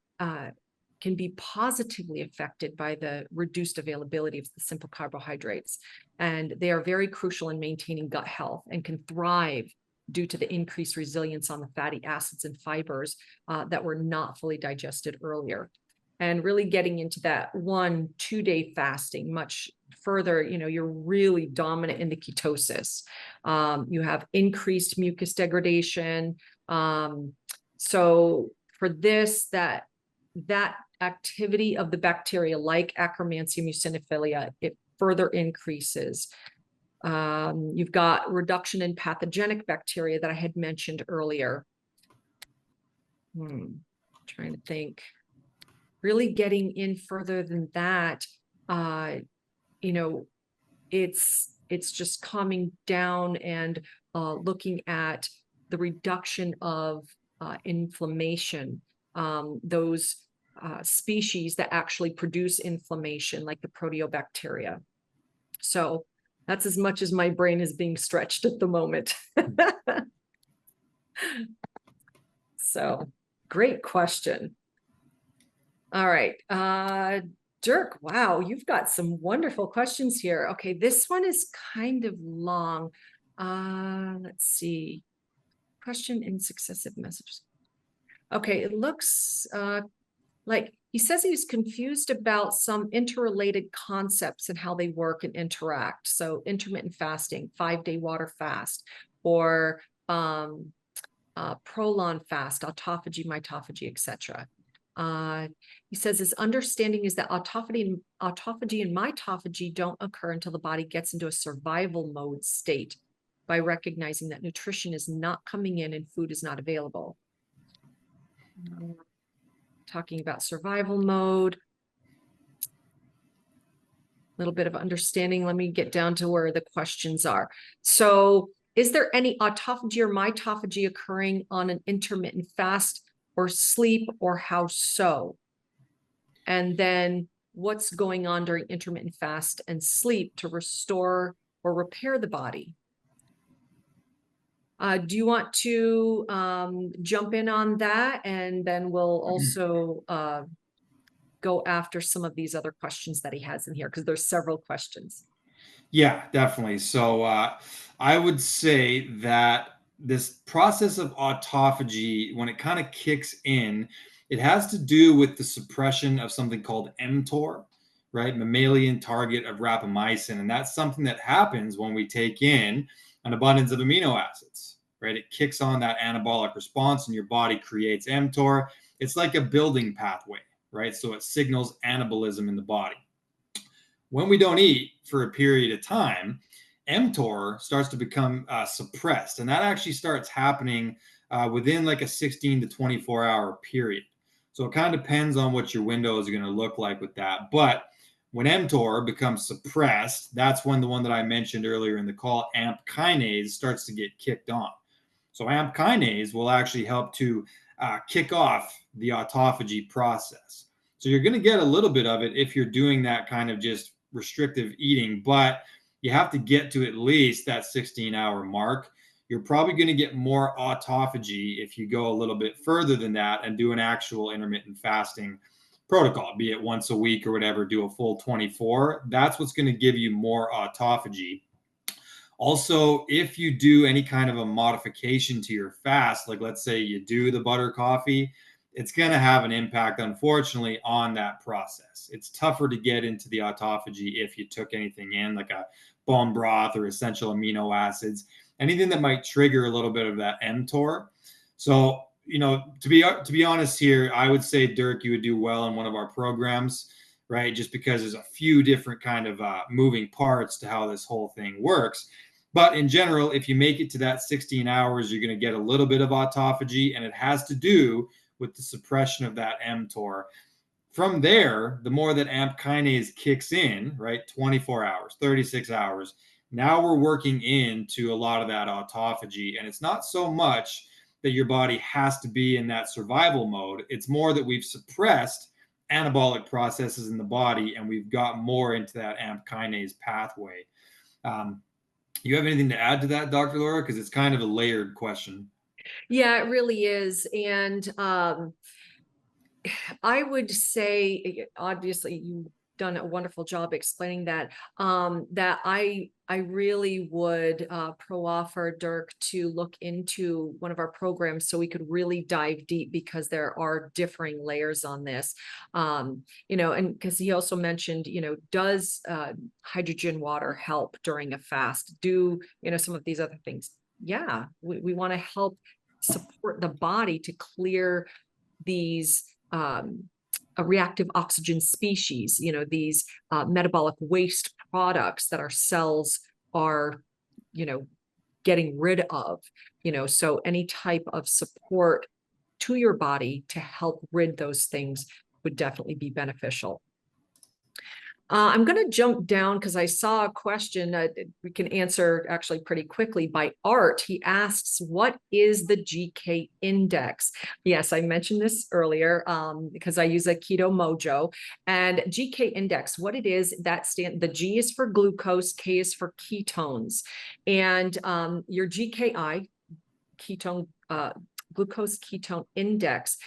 Speaker 1: can be positively affected by the reduced availability of the simple carbohydrates. And they are very crucial in maintaining gut health and can thrive due to the increased resilience on the fatty acids and fibers that were not fully digested earlier. And really getting into that 1-2 day fasting much further, you're really dominant in the ketosis. You have increased mucus degradation. So for this, that activity of the bacteria like Akkermansia mucinophilia, it further increases. You've got reduction in pathogenic bacteria that I had mentioned earlier. Trying to think. Really getting in further than that, it's just calming down and looking at the reduction of inflammation, those species that actually produce inflammation, like the proteobacteria. So that's as much as my brain is being stretched at the moment. So great question. All right. Dirk, wow, you've got some wonderful questions here. Okay, this one is kind of long. Let's see. Question in successive messages. Okay, it looks like he says he's confused about some interrelated concepts and how they work and interact. So intermittent fasting, 5-day water fast, or prolon fast, autophagy, mitophagy, etc. He says his understanding is that autophagy and mitophagy don't occur until the body gets into a survival mode state by recognizing that nutrition is not coming in and food is not available. Talking about survival mode. A little bit of understanding. Let me get down to where the questions are. So, is there any autophagy or mitophagy occurring on an intermittent fast or sleep, or how so? And then what's going on during intermittent fast and sleep to restore or repair the body? Do you want to jump in on that? And then we'll also go after some of these other questions that he has in here, because there's several questions.
Speaker 2: Yeah, definitely. So I would say that this process of autophagy, when it kind of kicks in, it has to do with the suppression of something called mTOR, right? Mammalian target of rapamycin. And that's something that happens when we take in an abundance of amino acids, right? It kicks on that anabolic response and your body creates mTOR. It's like a building pathway, right? So it signals anabolism in the body. When we don't eat for a period of time, mTOR starts to become suppressed. And that actually starts happening within like a 16 to 24 hour period. So it kind of depends on what your window is going to look like with that. But when mTOR becomes suppressed, that's when the one that I mentioned earlier in the call, AMP kinase, starts to get kicked on. So AMP kinase will actually help to kick off the autophagy process. So you're going to get a little bit of it if you're doing that kind of just restrictive eating, but you have to get to at least that 16-hour mark. You're probably going to get more autophagy if you go a little bit further than that and do an actual intermittent fasting protocol, be it once a week or whatever, do a full 24. That's what's going to give you more autophagy. Also, if you do any kind of a modification to your fast, like let's say you do the butter coffee, it's going to have an impact, unfortunately, on that process. It's tougher to get into the autophagy if you took anything in, like a bone broth or essential amino acids, anything that might trigger a little bit of that mTOR. So, you know, to be honest here, I would say, Dirk, you would do well in one of our programs, right? Just because there's a few different kind of moving parts to how this whole thing works. But in general, if you make it to that 16 hours, you're going to get a little bit of autophagy, and it has to do with the suppression of that mTOR. From there, the more that AMP kinase kicks in, right, 24 hours, 36 hours, now we're working into a lot of that autophagy. And it's not so much that your body has to be in that survival mode. It's more that we've suppressed anabolic processes in the body and we've got more into that AMP kinase pathway. You have anything to add to that, Dr. Laura? Because it's kind of a layered question.
Speaker 1: Yeah, it really is. And I would say, obviously, you've done a wonderful job explaining that. That I really would pro-offer Dirk to look into one of our programs so we could really dive deep, because there are differing layers on this. You know, and because he also mentioned, you know, does hydrogen water help during a fast? Do, you know, some of these other things? Yeah, we want to help support the body to clear these a reactive oxygen species, you know, these metabolic waste products that our cells are, you know, getting rid of, you know, so any type of support to your body to help rid those things would definitely be beneficial. I'm going to jump down because I saw a question we can answer actually pretty quickly by Art. He asks, what is the GK index? Yes, I mentioned this earlier because I use a Keto Mojo. And GK index, what it is, the G is for glucose, K is for ketones. And your GKI, ketone, glucose ketone index,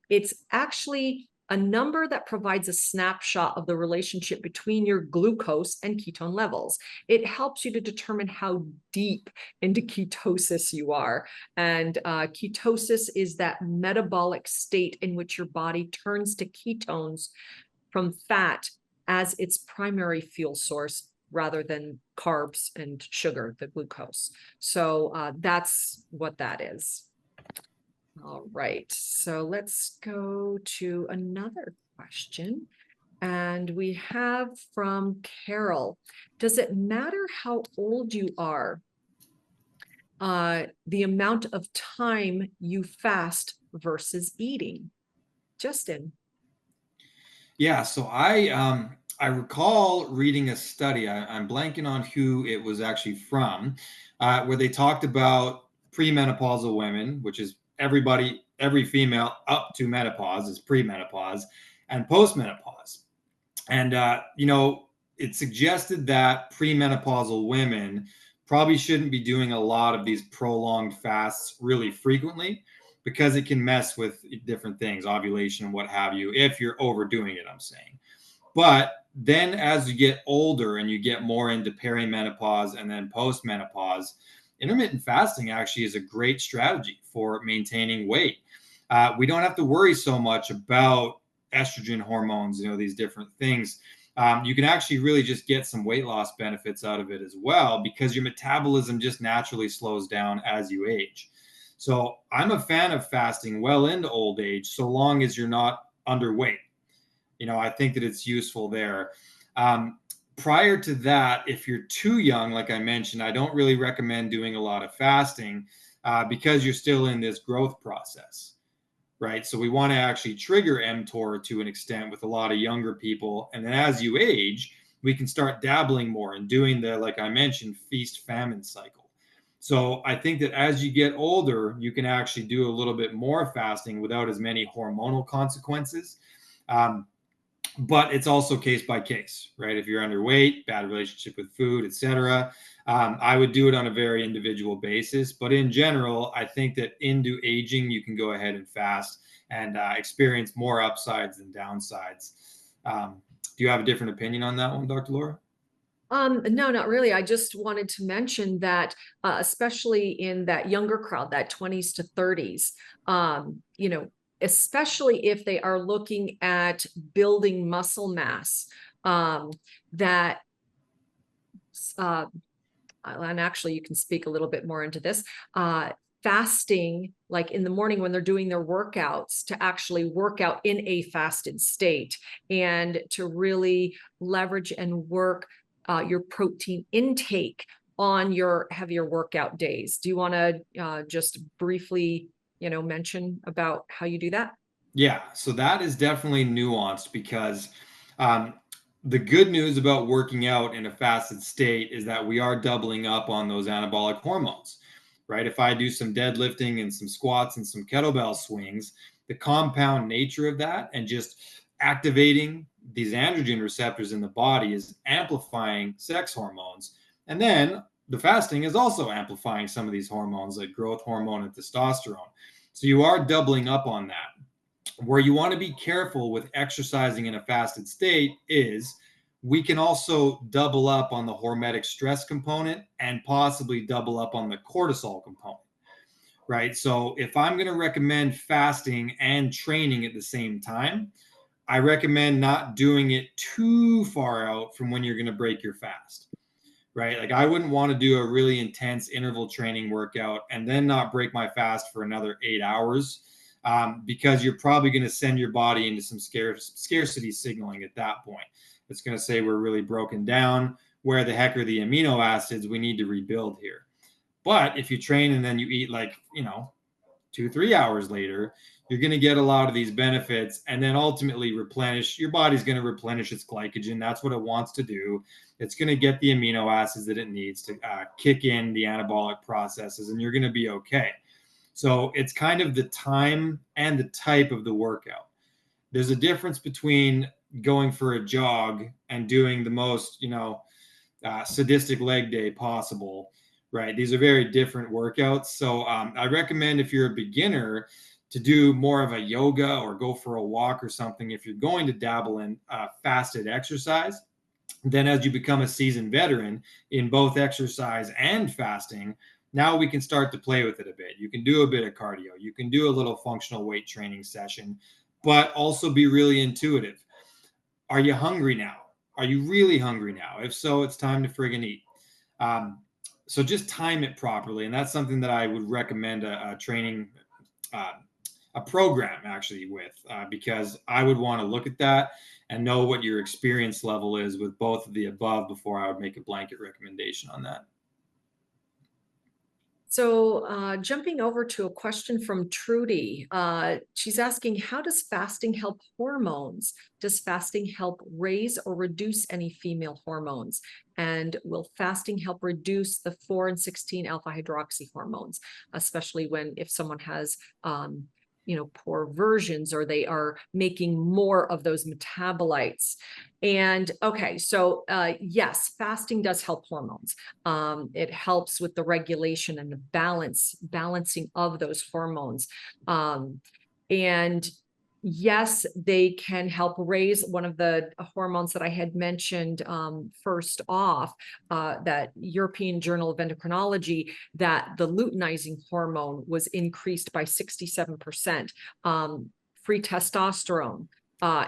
Speaker 1: it's actually a number that provides a snapshot of the relationship between your glucose and ketone levels. It helps you to determine how deep into ketosis you are. And ketosis is that metabolic state in which your body turns to ketones from fat as its primary fuel source rather than carbs and sugar, the glucose. So that's what that is. All right, so let's go to another question. And we have from Carol, does it matter how old you are, the amount of time you fast versus eating? Justin.
Speaker 2: Yeah, so I recall reading a study. I'm blanking on who it was actually from, where they talked about premenopausal women, which is everybody, every female up to menopause is premenopause, and postmenopause. And it suggested that premenopausal women probably shouldn't be doing a lot of these prolonged fasts really frequently, because it can mess with different things, ovulation and what have you, if you're overdoing it, I'm saying. But then as you get older and you get more into perimenopause and then postmenopause, intermittent fasting actually is a great strategy for maintaining weight. We don't have to worry so much about estrogen hormones, these different things. You can actually really just get some weight loss benefits out of it as well, because your metabolism just naturally slows down as you age. So I'm a fan of fasting well into old age, so long as you're not underweight. I think that it's useful there. Prior to that, if you're too young, like I mentioned, I don't really recommend doing a lot of fasting because you're still in this growth process, right? So we want to actually trigger mTOR to an extent with a lot of younger people. And then as you age, we can start dabbling more and doing the, like I mentioned, feast famine cycle. So I think that as you get older, you can actually do a little bit more fasting without as many hormonal consequences. But it's also case by case, right? If you're underweight, bad relationship with food, etc., I would do it on a very individual basis. But in general, I think that into aging, you can go ahead and fast and experience more upsides than downsides. Do you have a different opinion on that one, Dr. Laura?
Speaker 1: No, not really. I just wanted to mention that, especially in that younger crowd, that 20s to 30s, especially if they are looking at building muscle mass, that, and actually you can speak a little bit more into this, fasting, like in the morning when they're doing their workouts, to actually work out in a fasted state and to really leverage and work your protein intake on your heavier workout days. Do you want to just briefly, mention about how you do that?
Speaker 2: Yeah, so that is definitely nuanced because the good news about working out in a fasted state is that we are doubling up on those anabolic hormones, right? If I do some deadlifting and some squats and some kettlebell swings, the compound nature of that and just activating these androgen receptors in the body is amplifying sex hormones. And then the fasting is also amplifying some of these hormones like growth hormone and testosterone. So you are doubling up on that. Where you want to be careful with exercising in a fasted state is we can also double up on the hormetic stress component and possibly double up on the cortisol component, right? So if I'm going to recommend fasting and training at the same time, I recommend not doing it too far out from when you're going to break your fast, right? Like I wouldn't want to do a really intense interval training workout and then not break my fast for another 8 hours. Because you're probably going to send your body into some scarcity signaling at that point. It's going to say we're really broken down. Where the heck are the amino acids? We need to rebuild here. But if you train and then you eat 2-3 hours later, you're going to get a lot of these benefits, and then ultimately replenish. Your body's going to replenish its glycogen. That's what it wants to do. It's going to get the amino acids that it needs to kick in the anabolic processes, and you're going to be okay. So it's kind of the time and the type of the workout. There's a difference between going for a jog and doing the most, sadistic leg day possible, right? These are very different workouts. So I recommend, if you're a beginner, to do more of a yoga or go for a walk or something. If you're going to dabble in fasted exercise, then as you become a seasoned veteran in both exercise and fasting, now we can start to play with it a bit. You can do a bit of cardio. You can do a little functional weight training session, but also be really intuitive. Are you hungry now? Are you really hungry now? If so, it's time to friggin' eat. So just time it properly. And that's something that I would recommend a training, a program actually with, because I would want to look at that and know what your experience level is with both of the above before I would make a blanket recommendation on that.
Speaker 1: So jumping over to a question from Trudy, she's asking, how does fasting help hormones? Does fasting help raise or reduce any female hormones? And will fasting help reduce the 4 and 16 alpha hydroxy hormones, especially if someone has poor versions, or they are making more of those metabolites? And okay, so yes, fasting does help hormones. It helps with the regulation and the balancing of those hormones. And yes, they can help raise one of the hormones that I had mentioned first off, that European Journal of Endocrinology, that the luteinizing hormone was increased by 67%. Free testosterone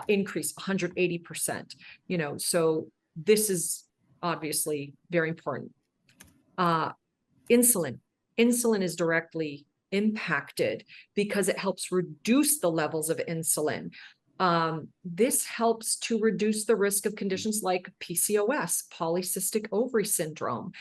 Speaker 1: increase 180%. So this is obviously very important. Insulin is directly impacted because it helps reduce the levels of insulin. This helps to reduce the risk of conditions like PCOS, polycystic ovary syndrome,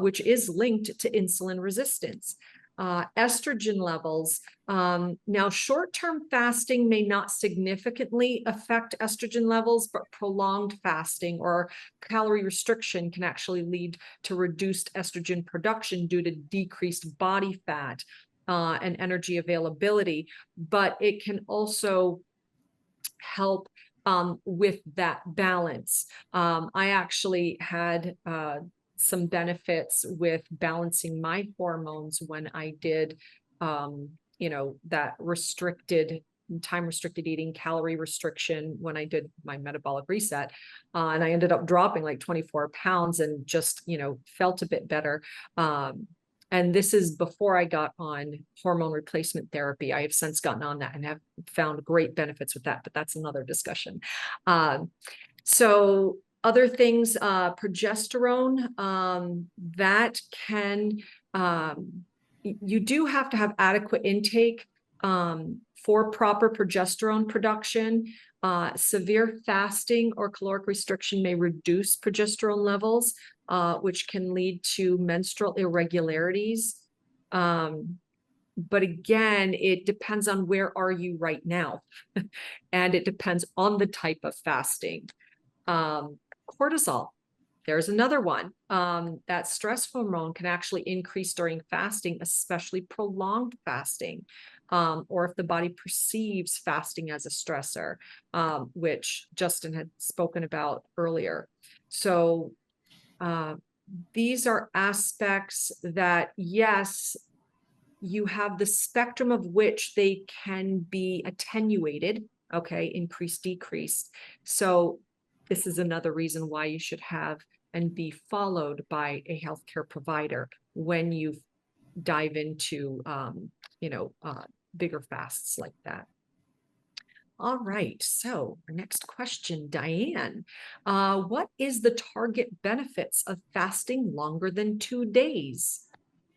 Speaker 1: which is linked to insulin resistance. Estrogen levels. Now, short-term fasting may not significantly affect estrogen levels, but prolonged fasting or calorie restriction can actually lead to reduced estrogen production due to decreased body fat and energy availability. But it can also help with that balance. I actually had some benefits with balancing my hormones when I did, that time restricted eating, calorie restriction, when I did my metabolic reset. And I ended up dropping like 24 pounds and just, felt a bit better. And this is before I got on hormone replacement therapy. I have since gotten on that and have found great benefits with that, but that's another discussion. So other things, progesterone, that can, you do have to have adequate intake for proper progesterone production. Severe fasting or caloric restriction may reduce progesterone levels, which can lead to menstrual irregularities. But again, it depends on where are you right now, and it depends on the type of fasting. Cortisol, there's another one. That stress hormone can actually increase during fasting, especially prolonged fasting, or if the body perceives fasting as a stressor, which Justin had spoken about earlier. So these are aspects that, yes, you have the spectrum of which they can be attenuated, okay, increase, decrease. So this is another reason why you should have and be followed by a healthcare provider when you dive into, bigger fasts like that. All right, so our next question, Diane. What is the target benefits of fasting longer than 2 days?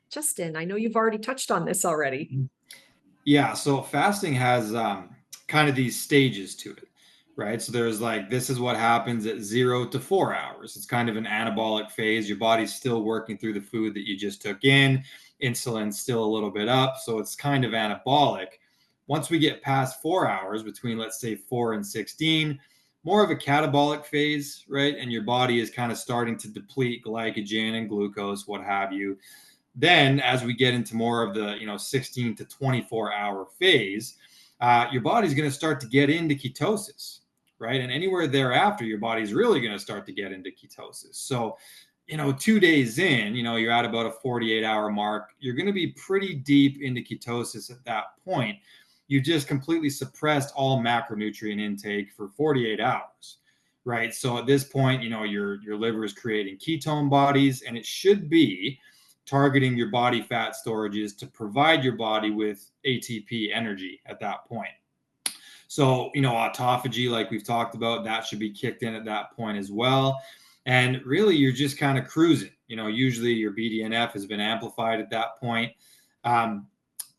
Speaker 1: Justin, I know you've already touched on this already.
Speaker 2: Yeah, so fasting has kind of these stages to it, right? So there's this is what happens at 0 to 4 hours. It's kind of an anabolic phase. Your body's still working through the food that you just took in. Insulin's still a little bit up, so it's kind of anabolic. Once we get past 4 hours, between let's say 4 and 16, more of a catabolic phase, right? And your body is kind of starting to deplete glycogen and glucose, what have you. Then, as we get into more of the 16 to 24-hour phase, your body's going to start to get into ketosis, right? And anywhere thereafter, your body's really going to start to get into ketosis. So, 2 days in, you're at about a 48-hour mark. You're going to be pretty deep into ketosis at that point. You just completely suppressed all macronutrient intake for 48 hours, right? So at this point, your liver is creating ketone bodies, and it should be targeting your body fat storages to provide your body with ATP energy at that point. So, autophagy, like we've talked about, that should be kicked in at that point as well. And really, you're just kind of cruising. Usually your BDNF has been amplified at that point.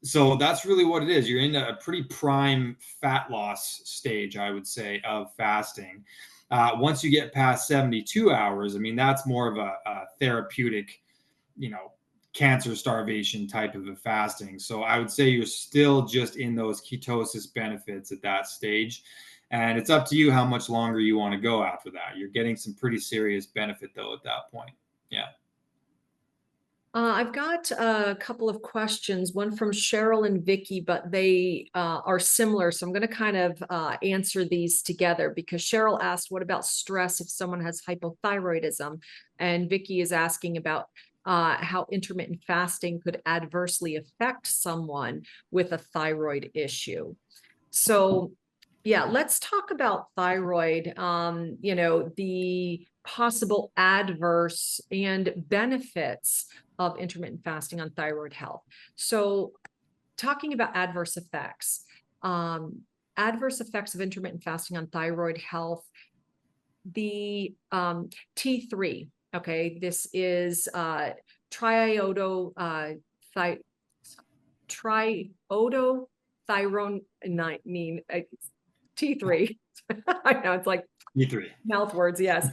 Speaker 2: So that's really what it is. You're in a pretty prime fat loss stage, I would say, of fasting. Once you get past 72 hours, I mean, that's more of a therapeutic, cancer starvation type of a fasting. So I would say you're still just in those ketosis benefits at that stage. And it's up to you how much longer you want to go after that. You're getting some pretty serious benefit, though, at that point. Yeah.
Speaker 1: I've got a couple of questions, one from Cheryl and Vicky, but they are similar. So I'm going to kind of answer these together, because Cheryl asked, what about stress if someone has hypothyroidism? And Vicky is asking about how intermittent fasting could adversely affect someone with a thyroid issue. So yeah, let's talk about thyroid, the possible adverse and benefits of intermittent fasting on thyroid health. So talking about adverse effects of intermittent fasting on thyroid health, the T3, okay, this is triiodothyronine, T3. I know, it's like
Speaker 2: T3.
Speaker 1: mouth words, yes.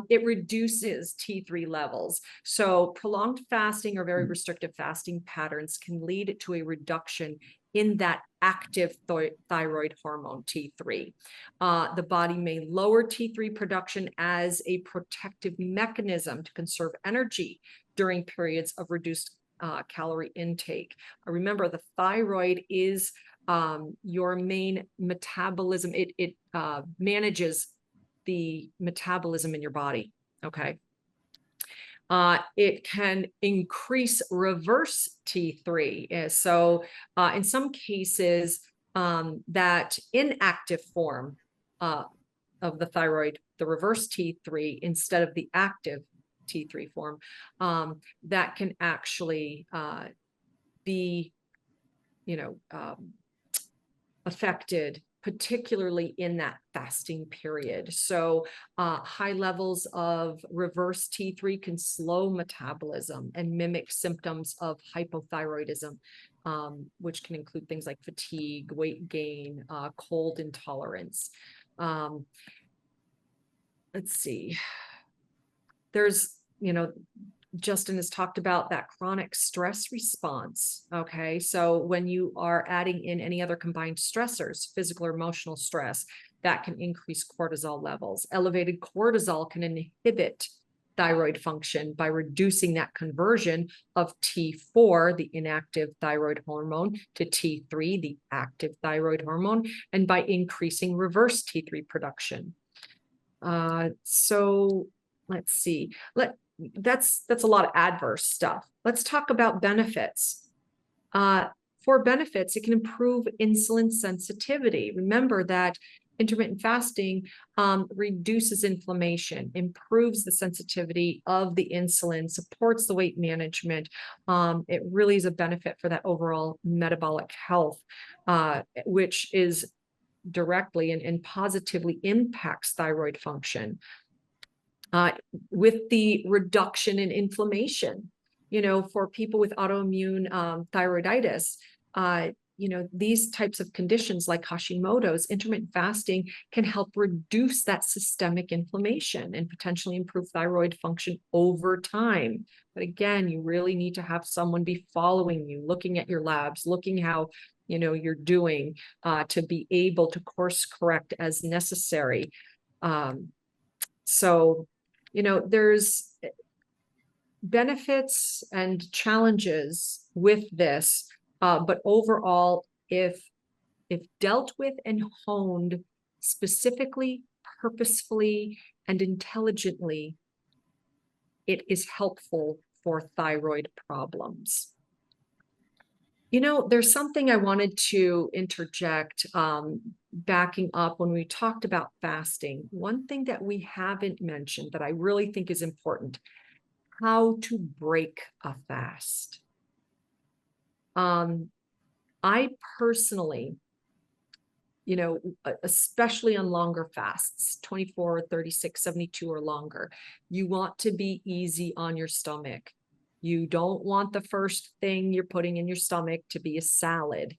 Speaker 1: It reduces T3 levels. So prolonged fasting or very restrictive fasting patterns can lead to a reduction in that active thyroid hormone, T3. The body may lower T3 production as a protective mechanism to conserve energy during periods of reduced calorie intake. Remember, the thyroid is your main metabolism. It manages the metabolism in your body. Okay. It can increase reverse T3. So in some cases, that inactive form of the thyroid, the reverse T3 instead of the active T3 form, that can actually be, affected, particularly in that fasting period. So high levels of reverse T3 can slow metabolism and mimic symptoms of hypothyroidism, which can include things like fatigue, weight gain, cold intolerance. Let's see. There's, Justin has talked about that chronic stress response. Okay. So when you are adding in any other combined stressors, physical or emotional stress, that can increase cortisol levels. Elevated cortisol can inhibit thyroid function by reducing that conversion of T4, the inactive thyroid hormone, to T3, the active thyroid hormone, and by increasing reverse T3 production. So let's see. That's a lot of adverse stuff. Let's talk about benefits. For benefits, it can improve insulin sensitivity. Remember that intermittent fasting reduces inflammation, improves the sensitivity of the insulin, supports the weight management. It really is a benefit for that overall metabolic health, which is directly and positively impacts thyroid function. With the reduction in inflammation, for people with autoimmune thyroiditis, these types of conditions like Hashimoto's, intermittent fasting can help reduce that systemic inflammation and potentially improve thyroid function over time. But again, you really need to have someone be following you, looking at your labs, looking how you're doing to be able to course correct as necessary. So, there's benefits and challenges with this, but overall, if dealt with and honed specifically, purposefully, and intelligently, it is helpful for thyroid problems. There's something I wanted to interject, backing up when we talked about fasting. One thing that we haven't mentioned that I really think is important: how to break a fast. I personally, especially on longer fasts, 24, 36, 72 or longer, you want to be easy on your stomach. You don't want the first thing you're putting in your stomach to be a salad.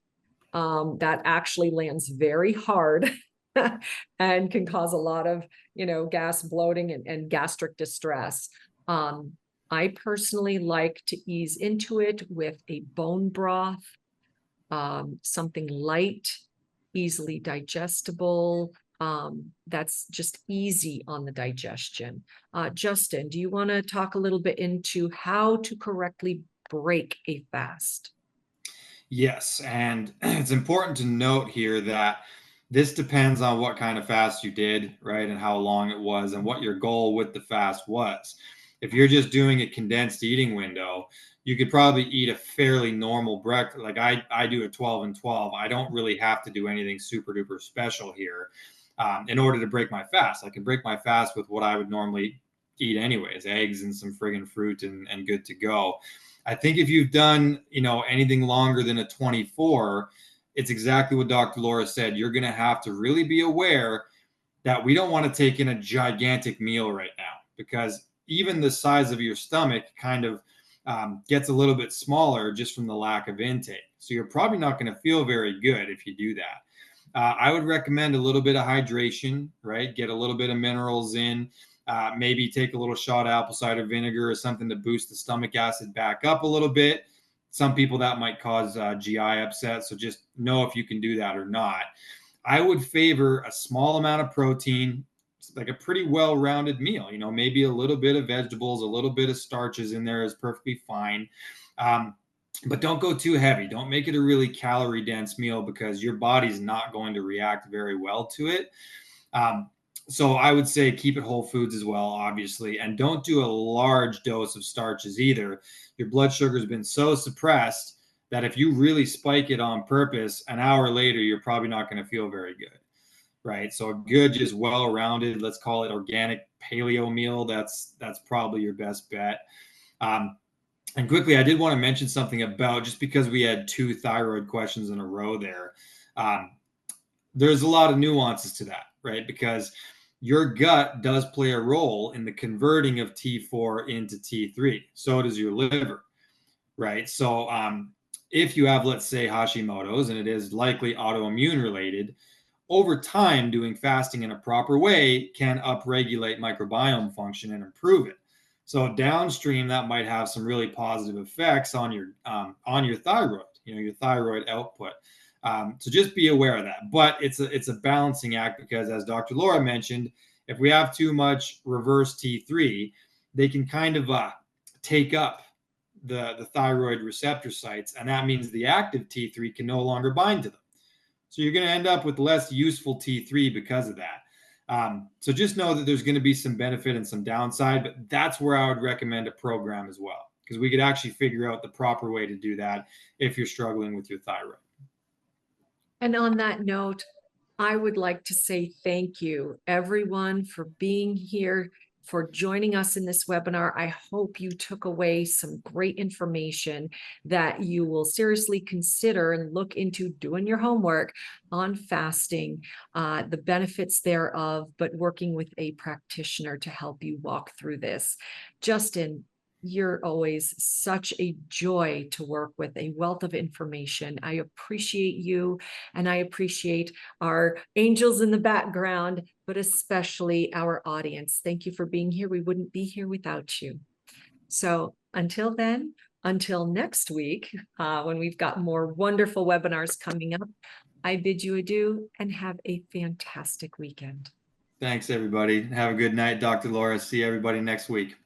Speaker 1: That actually lands very hard and can cause a lot of, gas, bloating, and gastric distress. I personally like to ease into it with a bone broth, something light, easily digestible, that's just easy on the digestion. Justin, do you want to talk a little bit into how to correctly break a fast?
Speaker 2: Yes, and it's important to note here that this depends on what kind of fast you did, right, and how long it was, and what your goal with the fast was. If you're just doing a condensed eating window, you could probably eat a fairly normal breakfast. Like I do a 12 and 12. I don't really have to do anything super duper special here in order to break my fast. I can break my fast with what I would normally eat anyways, eggs and some friggin' fruit and good to go. I think if you've done, anything longer than a 24, it's exactly what Dr. Laura said. You're going to have to really be aware that we don't want to take in a gigantic meal right now, because even the size of your stomach kind of gets a little bit smaller just from the lack of intake. So you're probably not going to feel very good if you do that. I would recommend a little bit of hydration, right? Get a little bit of minerals in. Maybe take a little shot of apple cider vinegar or something to boost the stomach acid back up a little bit. Some people that might cause GI upset. So just know if you can do that or not. I would favor a small amount of protein, like a pretty well-rounded meal. Maybe a little bit of vegetables, a little bit of starches in there is perfectly fine. But don't go too heavy. Don't make it a really calorie dense meal, because your body's not going to react very well to it. So I would say keep it whole foods as well, obviously, and don't do a large dose of starches either. Your blood sugar has been so suppressed that if you really spike it on purpose, an hour later, you're probably not going to feel very good, right? So a good, just well-rounded, let's call it organic paleo meal, that's probably your best bet. And quickly, I did want to mention something about, just because we had 2 thyroid questions in a row there, there's a lot of nuances to that, right? Because your gut does play a role in the converting of T4 into T3. So does your liver, right? So if you have, let's say, Hashimoto's, and it is likely autoimmune related, over time, doing fasting in a proper way can upregulate microbiome function and improve it. So downstream, that might have some really positive effects on your thyroid, your thyroid output. So just be aware of that. But it's a balancing act, because as Dr. Laura mentioned, if we have too much reverse T3, they can kind of take up the thyroid receptor sites, and that means the active T3 can no longer bind to them. So you're going to end up with less useful T3 because of that. So just know that there's going to be some benefit and some downside, but that's where I would recommend a program as well, because we could actually figure out the proper way to do that if you're struggling with your thyroid.
Speaker 1: And on that note, I would like to say thank you, everyone, for being here, for joining us in this webinar. I hope you took away some great information that you will seriously consider and look into doing your homework on fasting, the benefits thereof, but working with a practitioner to help you walk through this. Justin, you're always such a joy to work with, a wealth of information. I appreciate you, and I appreciate our angels in the background, but especially our audience. Thank you for being here. We wouldn't be here without you. So until then, Until next week, when we've got more wonderful webinars coming up, I bid you adieu and have a fantastic weekend.
Speaker 2: Thanks, everybody. Have a good night, Dr. Laura. See everybody next week.